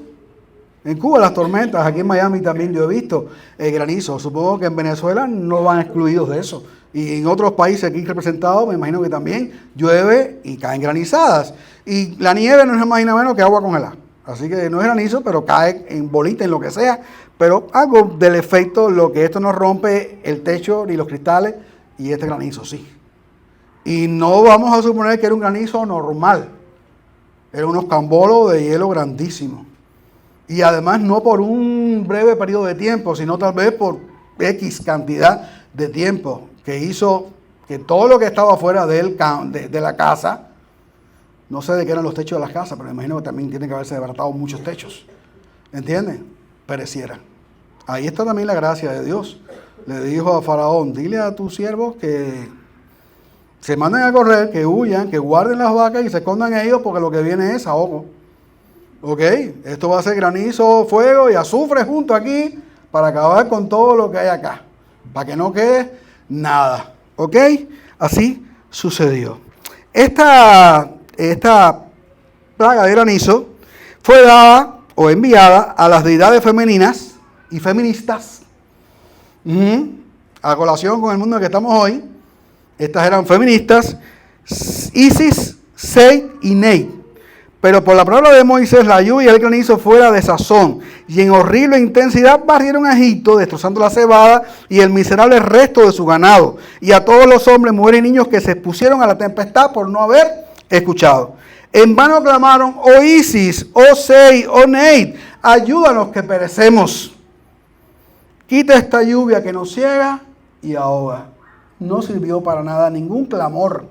En Cuba las tormentas, aquí en Miami también yo he visto granizo. Supongo que en Venezuela no van excluidos de eso. Y en otros países aquí representados, me imagino que también llueve y caen granizadas. Y la nieve no es más nada menos que agua congelada. Así que no es granizo, pero cae en bolita, en lo que sea. Pero algo del efecto, lo que esto no rompe el techo ni los cristales, y este granizo sí. Y no vamos a suponer que era un granizo normal. Eran unos cambolos de hielo grandísimos. Y además no por un breve periodo de tiempo, sino tal vez por X cantidad de tiempo, que hizo que todo lo que estaba fuera de la casa, no sé de qué eran los techos de las casas, pero me imagino que también tienen que haberse desbaratado muchos techos, ¿entienden? Pereciera. Ahí está también la gracia de Dios. Le dijo a Faraón, dile a tus siervos que se manden a correr, que huyan, que guarden las vacas y se escondan ellos porque lo que viene es ahogo. ¿Ok? Esto va a ser granizo, fuego y azufre junto aquí para acabar con todo lo que hay acá. Para que no quede nada. ¿Ok? Así sucedió. Esta plaga de granizo fue dada o enviada a las deidades femeninas y feministas. A colación con el mundo en el que estamos hoy. Estas eran feministas, Isis, Set y Neit. Pero por la palabra de Moisés, la lluvia y el granizo fuera de sazón, y en horrible intensidad barrieron a Egipto, destrozando la cebada y el miserable resto de su ganado, y a todos los hombres, mujeres y niños que se expusieron a la tempestad por no haber escuchado. En vano clamaron, oh Isis, oh Sei, oh Neit, ayúdanos que perecemos. Quita esta lluvia que nos ciega y ahoga. No sirvió para nada ningún clamor.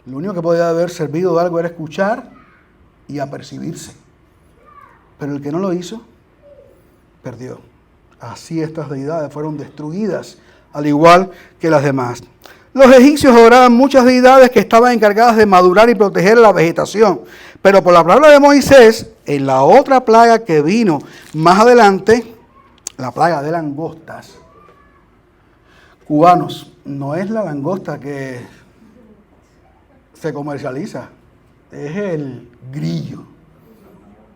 Lo único que podía haber servido de algo era escuchar y apercibirse. Pero el que no lo hizo, perdió. Así estas deidades fueron destruidas, al igual que las demás. Los egipcios adoraban muchas deidades que estaban encargadas de madurar y proteger la vegetación. Pero por la palabra de Moisés, en la otra plaga que vino más adelante, la plaga de langostas. Cubanos, no es la langosta que se comercializa, es el grillo,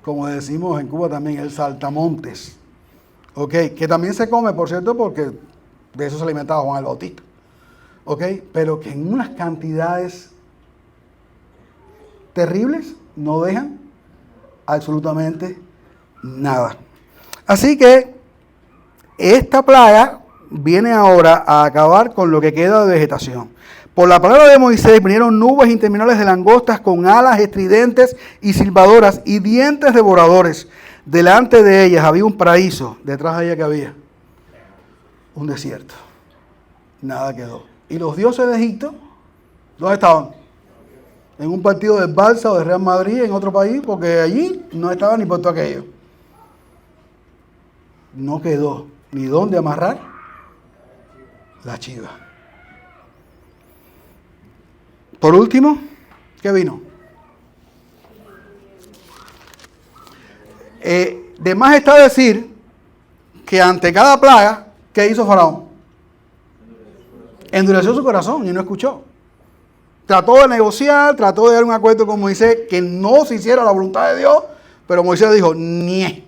como decimos en Cuba también, el saltamontes, ¿ok? Que también se come, por cierto, porque de eso se alimentaba Juan el Bautista, ¿ok? Pero que en unas cantidades terribles no dejan absolutamente nada. Así que esta plaga viene ahora a acabar con lo que queda de vegetación. Por la palabra de Moisés vinieron nubes interminables de langostas con alas estridentes y silbadoras y dientes devoradores. Delante de ellas había un paraíso, detrás de ella que había un desierto. Nada quedó. ¿Y los dioses de Egipto? ¿Dónde estaban? En un partido del Barça o de Real Madrid en otro país, porque allí no estaban ni por todo aquello. No quedó ni dónde amarrar la chiva. Por último, ¿qué vino? De más está decir que ante cada plaga, ¿qué hizo Faraón? Endureció su corazón y no escuchó. Trató de negociar, trató de dar un acuerdo con Moisés que no se hiciera la voluntad de Dios, pero Moisés dijo, ¡nie!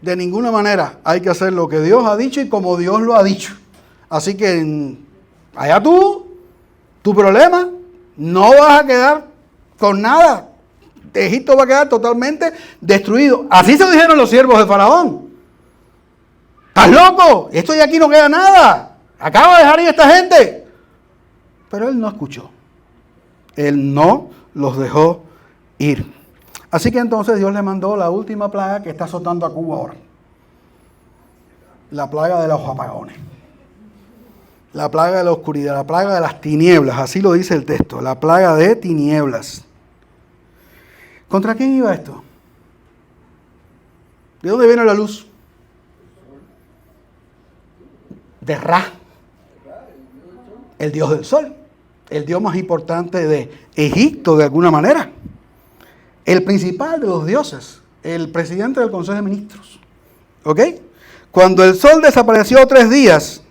De ninguna manera hay que hacer lo que Dios ha dicho y como Dios lo ha dicho. Así que allá tú, tu problema, no vas a quedar con nada. Egipto va a quedar totalmente destruido. Así se lo dijeron los siervos de Faraón. ¿Estás loco? Esto de aquí no queda nada. Acaba de dejar ir a esta gente. Pero él no escuchó. Él no los dejó ir. Así que entonces Dios le mandó la última plaga que está azotando a Cuba ahora. La plaga de los apagones. La plaga de la oscuridad, la plaga de las tinieblas. Así lo dice el texto. La plaga de tinieblas. ¿Contra quién iba esto? ¿De dónde viene la luz? De Ra, el dios del sol, el dios más importante de Egipto de alguna manera, el principal de los dioses, el presidente del Consejo de Ministros. ¿Ok? Cuando el sol desapareció 3 días,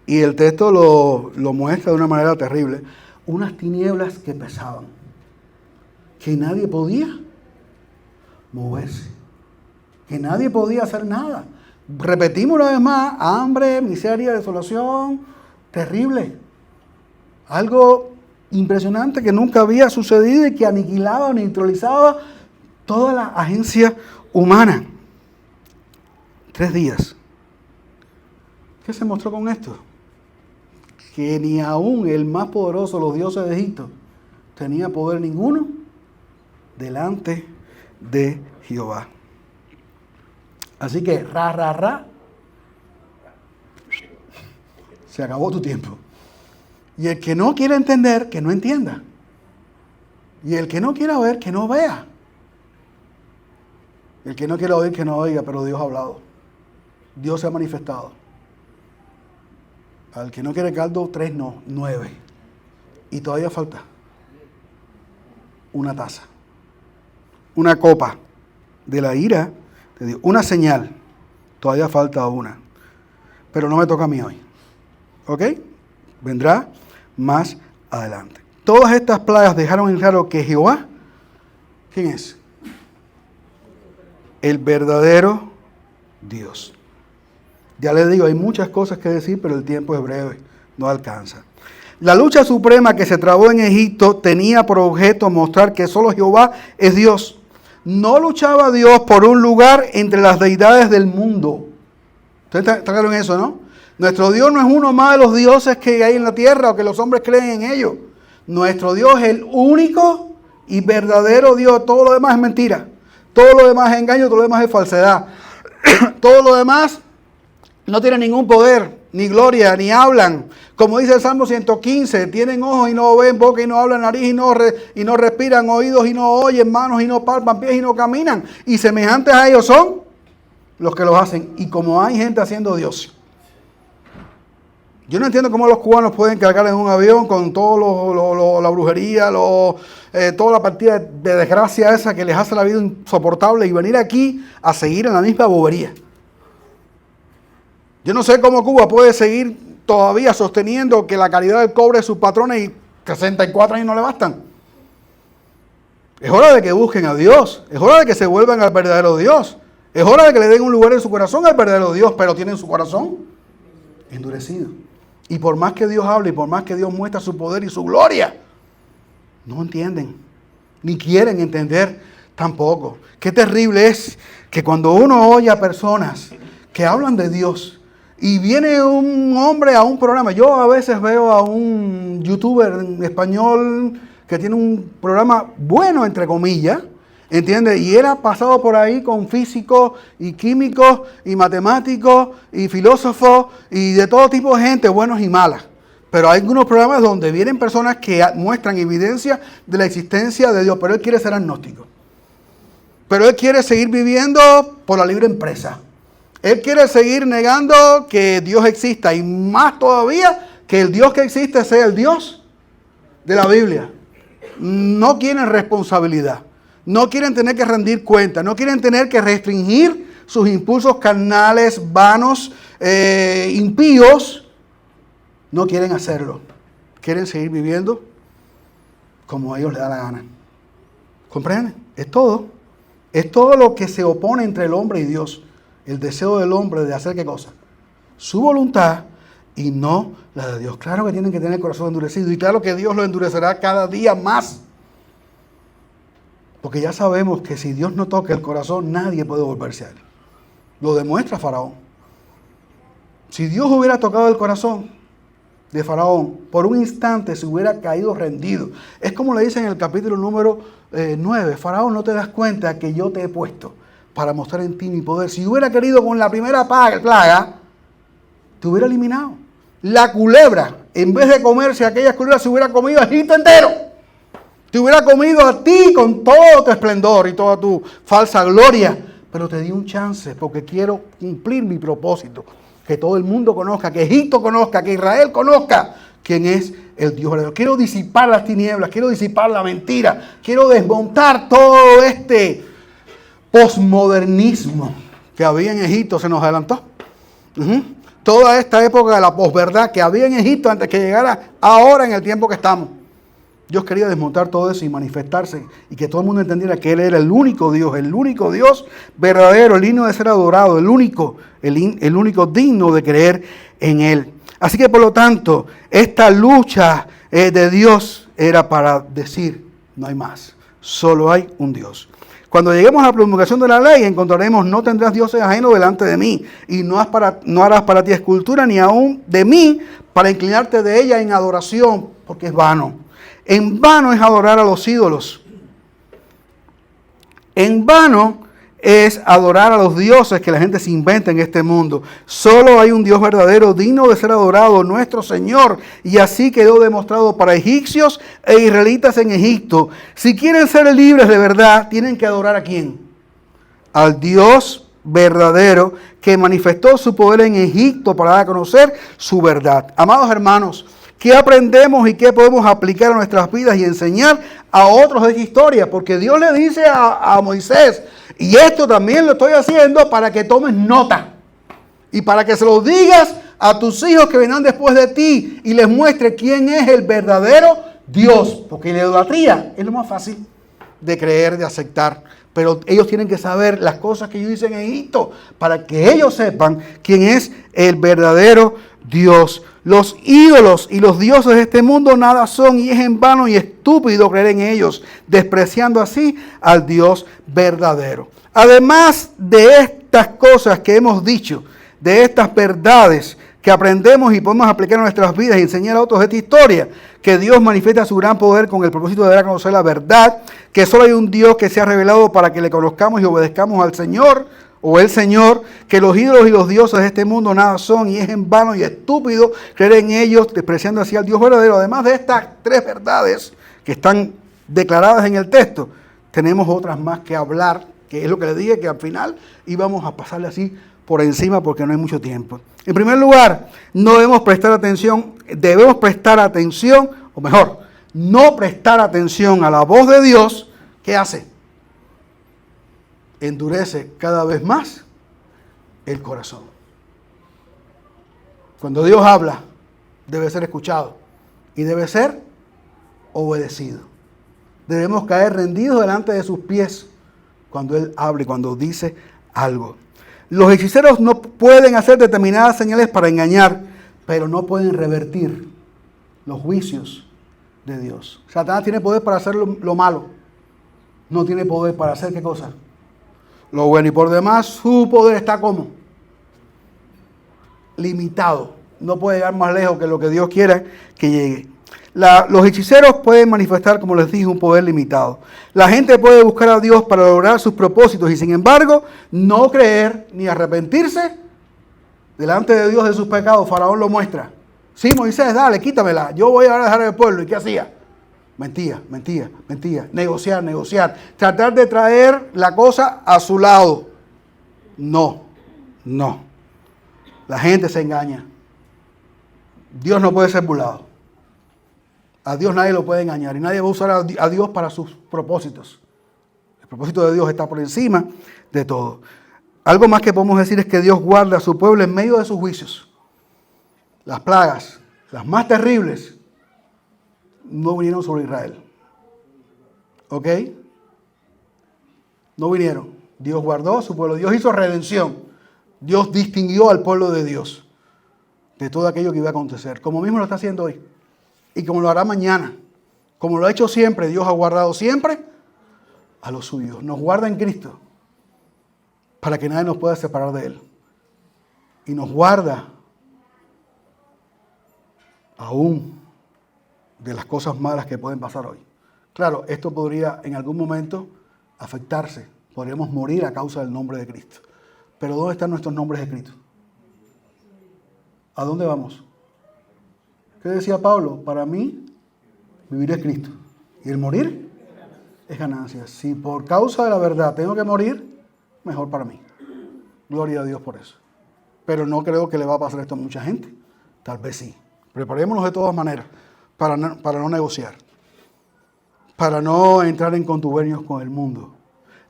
y el texto lo muestra de una manera terrible, unas tinieblas que pesaban, que nadie podía moverse, que nadie podía hacer nada. Repetimos una vez más, hambre, miseria, desolación, terrible. Algo impresionante que nunca había sucedido y que aniquilaba, neutralizaba toda la agencia humana. 3 días. ¿Qué se mostró con esto? Que ni aún el más poderoso, los dioses de Egipto, tenía poder ninguno delante de Jehová. Así que, se acabó tu tiempo. Y el que no quiere entender, que no entienda. Y el que no quiera ver, que no vea. El que no quiera oír, que no oiga, pero Dios ha hablado. Dios se ha manifestado. Al que no quiere caldo, 3 no, 9. Y todavía falta una taza, una copa de la ira de Dios, una señal. Todavía falta una. Pero no me toca a mí hoy. ¿Ok? Vendrá más adelante. Todas estas plagas dejaron en claro que Jehová, ¿quién es? El verdadero Dios. Ya les digo, hay muchas cosas que decir, pero el tiempo es breve, no alcanza. La lucha suprema que se trabó en Egipto tenía por objeto mostrar que solo Jehová es Dios. No luchaba Dios por un lugar entre las deidades del mundo. ¿Ustedes están claros en eso, no? Nuestro Dios no es uno más de los dioses que hay en la tierra o que los hombres creen en ellos. Nuestro Dios es el único y verdadero Dios. Todo lo demás es mentira. Todo lo demás es engaño, todo lo demás es falsedad. Todo lo demás no tiene ningún poder, ni gloria, ni hablan. Como dice el Salmo 115, tienen ojos y no ven, boca y no hablan, nariz y no respiran, oídos y no oyen, manos y no palpan, pies y no caminan. Y semejantes a ellos son los que los hacen. Y como hay gente haciendo Dios. Yo no entiendo cómo los cubanos pueden cargar en un avión con todo la brujería, toda la partida de desgracia esa que les hace la vida insoportable y venir aquí a seguir en la misma bobería. Yo no sé cómo Cuba puede seguir todavía sosteniendo que la calidad del cobre de sus patrones y 64 años no le bastan. Es hora de que busquen a Dios. Es hora de que se vuelvan al verdadero Dios. Es hora de que le den un lugar en su corazón al verdadero Dios, pero tienen su corazón endurecido. Y por más que Dios hable y por más que Dios muestra su poder y su gloria, no entienden. ni quieren entender tampoco. Qué terrible es que cuando uno oye a personas que hablan de Dios y viene un hombre a un programa. Yo a veces veo a un youtuber en español que tiene un programa bueno, entre comillas, ¿entiendes? Y él ha pasado por ahí con físicos y químicos y matemáticos y filósofos y de todo tipo de gente, buenos y malas. Pero hay algunos programas donde vienen personas que muestran evidencia de la existencia de Dios, pero él quiere ser agnóstico. Pero él quiere seguir viviendo por la libre empresa. Él quiere seguir negando que Dios exista y más todavía que el Dios que existe sea el Dios de la Biblia. No quieren responsabilidad. No quieren tener que rendir cuentas. No quieren tener que restringir sus impulsos carnales, vanos, impíos. No quieren hacerlo. Quieren seguir viviendo como a ellos les da la gana. ¿Comprenden? Es todo. Es todo lo que se opone entre el hombre y Dios. El deseo del hombre de hacer ¿qué cosa? Su voluntad y no la de Dios. Claro que tienen que tener el corazón endurecido y claro que Dios lo endurecerá cada día más. Porque ya sabemos que si Dios no toca el corazón, nadie puede volverse a él. Lo demuestra Faraón. Si Dios hubiera tocado el corazón de Faraón, por un instante se hubiera caído rendido. Es como le dice en el capítulo número 9, Faraón, ¿no te das cuenta que yo te he puesto para mostrar en ti mi poder? Si hubiera querido con la primera plaga, te hubiera eliminado. La culebra, en vez de comerse aquellas culebras, se hubiera comido a Egipto entero. Te hubiera comido a ti con todo tu esplendor y toda tu falsa gloria. Pero te di un chance porque quiero cumplir mi propósito. Que todo el mundo conozca, que Egipto conozca, que Israel conozca quién es el Dios verdadero. Quiero disipar las tinieblas, quiero disipar la mentira, quiero desmontar todo este posmodernismo que había en Egipto, se nos adelantó. Toda esta época de la posverdad que había en Egipto antes que llegara ahora en el tiempo que estamos. Dios quería desmontar todo eso y manifestarse y que todo el mundo entendiera que Él era el único Dios verdadero, el digno de ser adorado, el único digno de creer en Él. Así que por lo tanto, esta lucha de Dios era para decir, no hay más, solo hay un Dios. Cuando lleguemos a la promulgación de la ley, encontraremos, no tendrás dioses ajenos delante de mí, y no harás para ti escultura ni aún de mí, para inclinarte de ella en adoración, porque es vano. En vano es adorar a los ídolos. En vano es adorar a los dioses que la gente se inventa en este mundo. Solo hay un Dios verdadero, digno de ser adorado, nuestro Señor. Y así quedó demostrado para egipcios e israelitas en Egipto. Si quieren ser libres de verdad, tienen que adorar ¿a quién? Al Dios verdadero que manifestó su poder en Egipto para dar a conocer su verdad. Amados hermanos, ¿qué aprendemos y qué podemos aplicar a nuestras vidas y enseñar a otros de esta historia? Porque Dios le dice a Moisés, y esto también lo estoy haciendo para que tomes nota y para que se lo digas a tus hijos que vendrán después de ti y les muestre quién es el verdadero Dios. Porque la idolatría es lo más fácil de creer, de aceptar. Pero ellos tienen que saber las cosas que yo hice en Egipto para que ellos sepan quién es el verdadero Dios. Los ídolos y los dioses de este mundo nada son y es en vano y estúpido creer en ellos, despreciando así al Dios verdadero. Además de estas cosas que hemos dicho, de estas verdades que aprendemos y podemos aplicar en nuestras vidas y enseñar a otros de esta historia, que Dios manifiesta su gran poder con el propósito de dar a conocer la verdad, que solo hay un Dios que se ha revelado para que le conozcamos y obedezcamos al Señor, o el Señor, que los ídolos y los dioses de este mundo nada son y es en vano y estúpido creer en ellos, despreciando así al Dios verdadero. Además de estas tres verdades que están declaradas en el texto, tenemos otras más que hablar, que es lo que le dije, que al final íbamos a pasarle así por encima porque no hay mucho tiempo. En primer lugar, no debemos prestar atención, o mejor, no prestar atención a la voz de Dios. ¿Qué hace? Endurece cada vez más el corazón. Cuando Dios habla, debe ser escuchado y debe ser obedecido. Debemos caer rendidos delante de sus pies cuando Él hable, cuando dice algo. Los hechiceros no pueden hacer determinadas señales para engañar, pero no pueden revertir los juicios de Dios. Satanás tiene poder para hacer lo malo, no tiene poder para hacer ¿qué cosa? Lo bueno. Y por demás, su poder está como limitado. No puede llegar más lejos que lo que Dios quiera que llegue. Los hechiceros pueden manifestar, como les dije, un poder limitado. La gente puede buscar a Dios para lograr sus propósitos y sin embargo no creer ni arrepentirse delante de Dios de sus pecados. Faraón lo muestra. Sí, Moisés, dale, quítamela. Yo voy a dejar el pueblo. ¿Y qué hacía? Mentía. Negociar. Tratar de traer la cosa a su lado. No. La gente se engaña. Dios no puede ser burlado. A Dios nadie lo puede engañar y nadie va a usar a Dios para sus propósitos. El propósito de Dios está por encima de todo. Algo más que podemos decir es que Dios guarda a su pueblo en medio de sus juicios. Las plagas, las más terribles, no vinieron sobre Israel. ¿Ok? No vinieron. Dios guardó a su pueblo. Dios hizo redención. Dios distinguió al pueblo de Dios de todo aquello que iba a acontecer, como mismo lo está haciendo hoy. Y como lo hará mañana, como lo ha hecho siempre, Dios ha guardado siempre a los suyos. Nos guarda en Cristo para que nadie nos pueda separar de Él. Y nos guarda aún de las cosas malas que pueden pasar hoy. Claro, esto podría en algún momento afectarse. Podríamos morir a causa del nombre de Cristo. Pero ¿dónde están nuestros nombres escritos? ¿A dónde vamos? ¿Qué decía Pablo? Para mí, vivir es Cristo. Y el morir es ganancia. Si por causa de la verdad tengo que morir, mejor para mí. Gloria a Dios por eso. Pero no creo que le va a pasar esto a mucha gente. Tal vez sí. Preparémonos de todas maneras para no negociar. Para no entrar en contubernios con el mundo.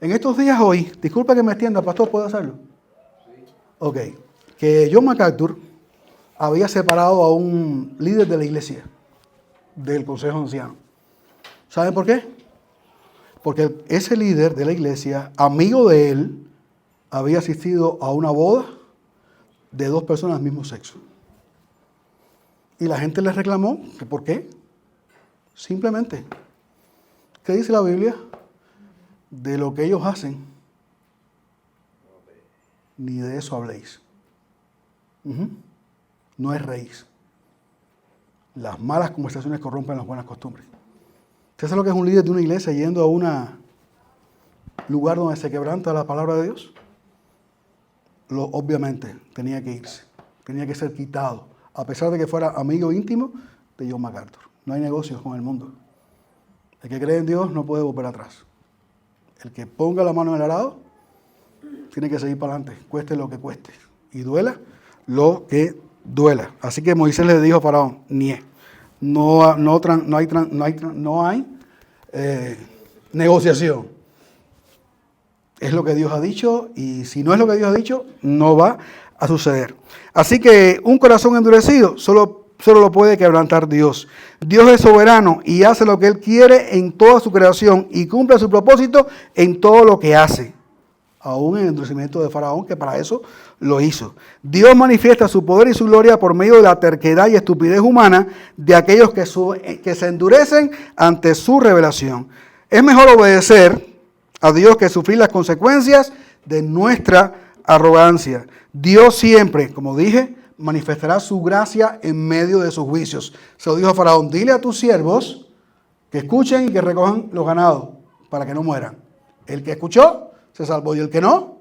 En estos días hoy, disculpa que me extienda, pastor, ¿puedo hacerlo? Ok. Que John MacArthur había separado a un líder de la iglesia del consejo anciano. ¿Saben por qué? Porque ese líder de la iglesia, amigo de él, había asistido a una boda de dos personas del mismo sexo. Y la gente le reclamó que ¿por qué? Simplemente, ¿qué dice la Biblia? De lo que ellos hacen, ni de eso habléis. No es raíz. Las malas conversaciones corrompen las buenas costumbres. ¿Usted sabe lo que es un líder de una iglesia yendo a un lugar donde se quebranta la palabra de Dios? Obviamente tenía que irse, tenía que ser quitado, a pesar de que fuera amigo íntimo de John MacArthur. No hay negocios con el mundo. El que cree en Dios no puede volver atrás. El que ponga la mano en el arado tiene que seguir para adelante, cueste lo que cueste, y duela lo que duela. Así que Moisés le dijo a Faraón, no hay negociación. Es lo que Dios ha dicho y si no es lo que Dios ha dicho, no va a suceder. Así que un corazón endurecido solo lo puede quebrantar Dios. Dios es soberano y hace lo que Él quiere en toda su creación y cumple su propósito en todo lo que hace. Aún en el endurecimiento de Faraón, que para eso lo hizo. Dios manifiesta su poder y su gloria por medio de la terquedad y estupidez humana de aquellos que se endurecen ante su revelación. Es mejor obedecer a Dios que sufrir las consecuencias de nuestra arrogancia. Dios siempre, como dije, manifestará su gracia en medio de sus juicios. Se lo dijo a Faraón, dile a tus siervos que escuchen y que recojan los ganados para que no mueran. El que escuchó se salvó y el que no,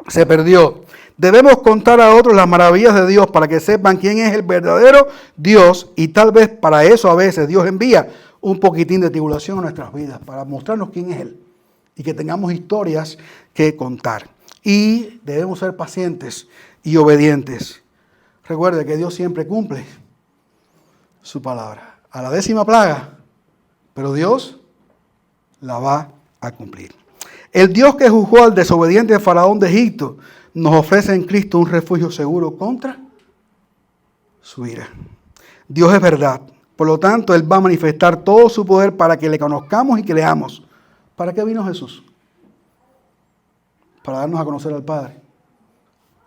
se perdió. Debemos contar a otros las maravillas de Dios para que sepan quién es el verdadero Dios y tal vez para eso a veces Dios envía un poquitín de tribulación a nuestras vidas para mostrarnos quién es Él y que tengamos historias que contar. Y debemos ser pacientes y obedientes. Recuerde que Dios siempre cumple su palabra. A la 10ª plaga, pero Dios la va a cumplir. El Dios que juzgó al desobediente faraón de Egipto nos ofrece en Cristo un refugio seguro contra su ira. Dios es verdad. Por lo tanto, Él va a manifestar todo su poder para que le conozcamos y que leamos. ¿Para qué vino Jesús? Para darnos a conocer al Padre,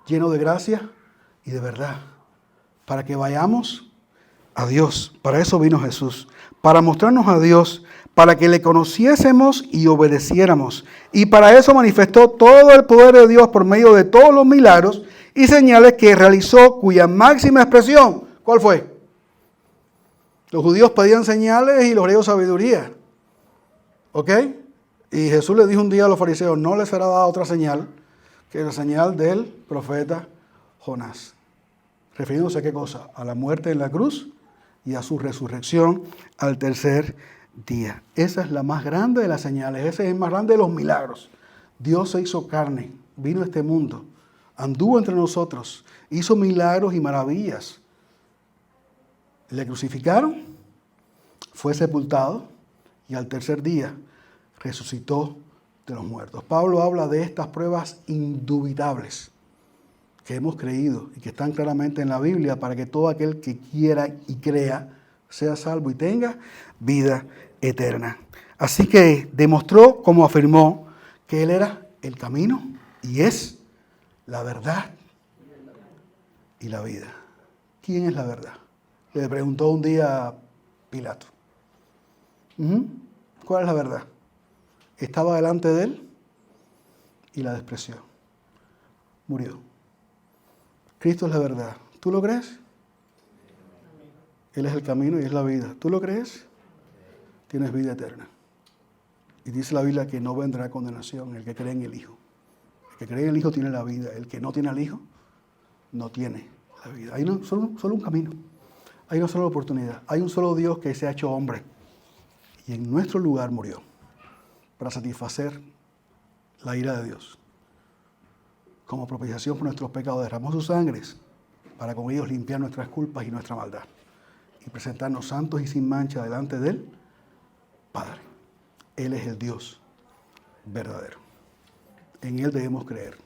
lleno de gracia y de verdad. Para que vayamos a Dios. Para eso vino Jesús. Para mostrarnos a Dios, para que le conociésemos y obedeciéramos. Y para eso manifestó todo el poder de Dios por medio de todos los milagros y señales que realizó, cuya máxima expresión, ¿cuál fue? Los judíos pedían señales y los griegos sabiduría. ¿Ok? Y Jesús le dijo un día a los fariseos, no les será dada otra señal que la señal del profeta Jonás. Refiriéndose a qué cosa? A la muerte en la cruz y a su resurrección al tercer día. Esa es la más grande de las señales, ese es el más grande de los milagros. Dios se hizo carne, vino a este mundo, anduvo entre nosotros, hizo milagros y maravillas. Le crucificaron, fue sepultado y al tercer día resucitó de los muertos. Pablo habla de estas pruebas indubitables que hemos creído y que están claramente en la Biblia para que todo aquel que quiera y crea sea salvo y tenga vida eterna. Así que demostró, como afirmó, que Él era el camino y es la verdad y la vida. ¿Quién es la verdad? Le preguntó un día a Pilato. ¿Cuál es la verdad? Estaba delante de él y la despreció. Murió. Cristo es la verdad. ¿Tú lo crees? Él es el camino y es la vida. ¿Tú lo crees? Tienes vida eterna. Y dice la Biblia que no vendrá condenación el que cree en el Hijo. El que cree en el Hijo tiene la vida. El que no tiene al Hijo no tiene la vida. Hay solo un camino. Hay una sola oportunidad. Hay un solo Dios que se ha hecho hombre. Y en nuestro lugar murió para satisfacer la ira de Dios. Como propiciación por nuestros pecados, derramó sus sangres para con ellos limpiar nuestras culpas y nuestra maldad y presentarnos santos y sin mancha delante del Padre. Él es el Dios verdadero. En Él debemos creer.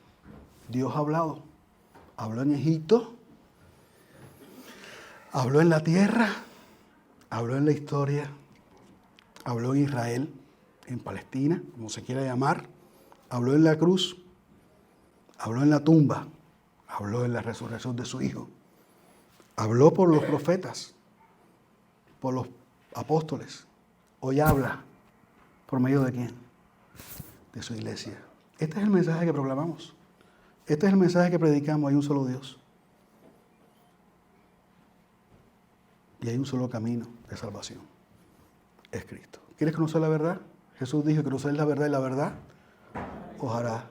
Dios ha hablado. Habló en Egipto, habló en la tierra, habló en la historia, habló en Israel, en Palestina, como se quiera llamar, habló en la cruz, habló en la tumba, habló en la resurrección de su Hijo, habló por los profetas, por los apóstoles. Hoy habla por medio de quién? De su iglesia. Este es el mensaje que proclamamos. Este es el mensaje que predicamos. Hay un solo Dios. Y hay un solo camino de salvación. Es Cristo. ¿Quieres conocer la verdad? Jesús dijo que conocer la verdad y la verdad os hará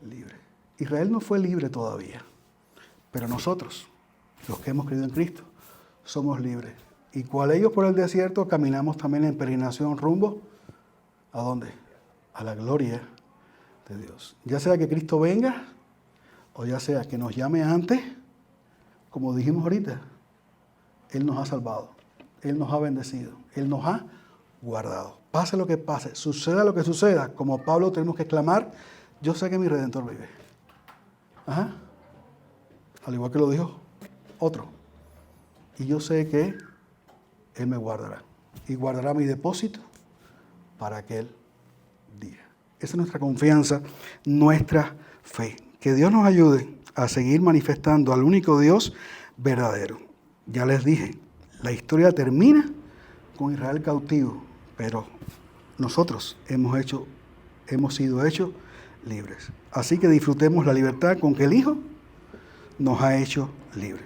libre. Israel no fue libre todavía. Pero nosotros, los que hemos creído en Cristo, somos libres. Y cual ellos por el desierto, caminamos también en peregrinación rumbo, ¿a dónde? A la gloria de Dios. Ya sea que Cristo venga, o ya sea que nos llame antes, como dijimos ahorita, Él nos ha salvado, Él nos ha bendecido, Él nos ha guardado. Pase lo que pase, suceda lo que suceda, como Pablo tenemos que exclamar, yo sé que mi Redentor vive. Ajá. Al igual que lo dijo otro. Y yo sé que Él me guardará. Y guardará mi depósito para aquel día. Esa es nuestra confianza, nuestra fe. Que Dios nos ayude a seguir manifestando al único Dios verdadero. Ya les dije, la historia termina con Israel cautivo, pero nosotros hemos sido hechos libres. Así que disfrutemos la libertad con que el Hijo nos ha hecho libres.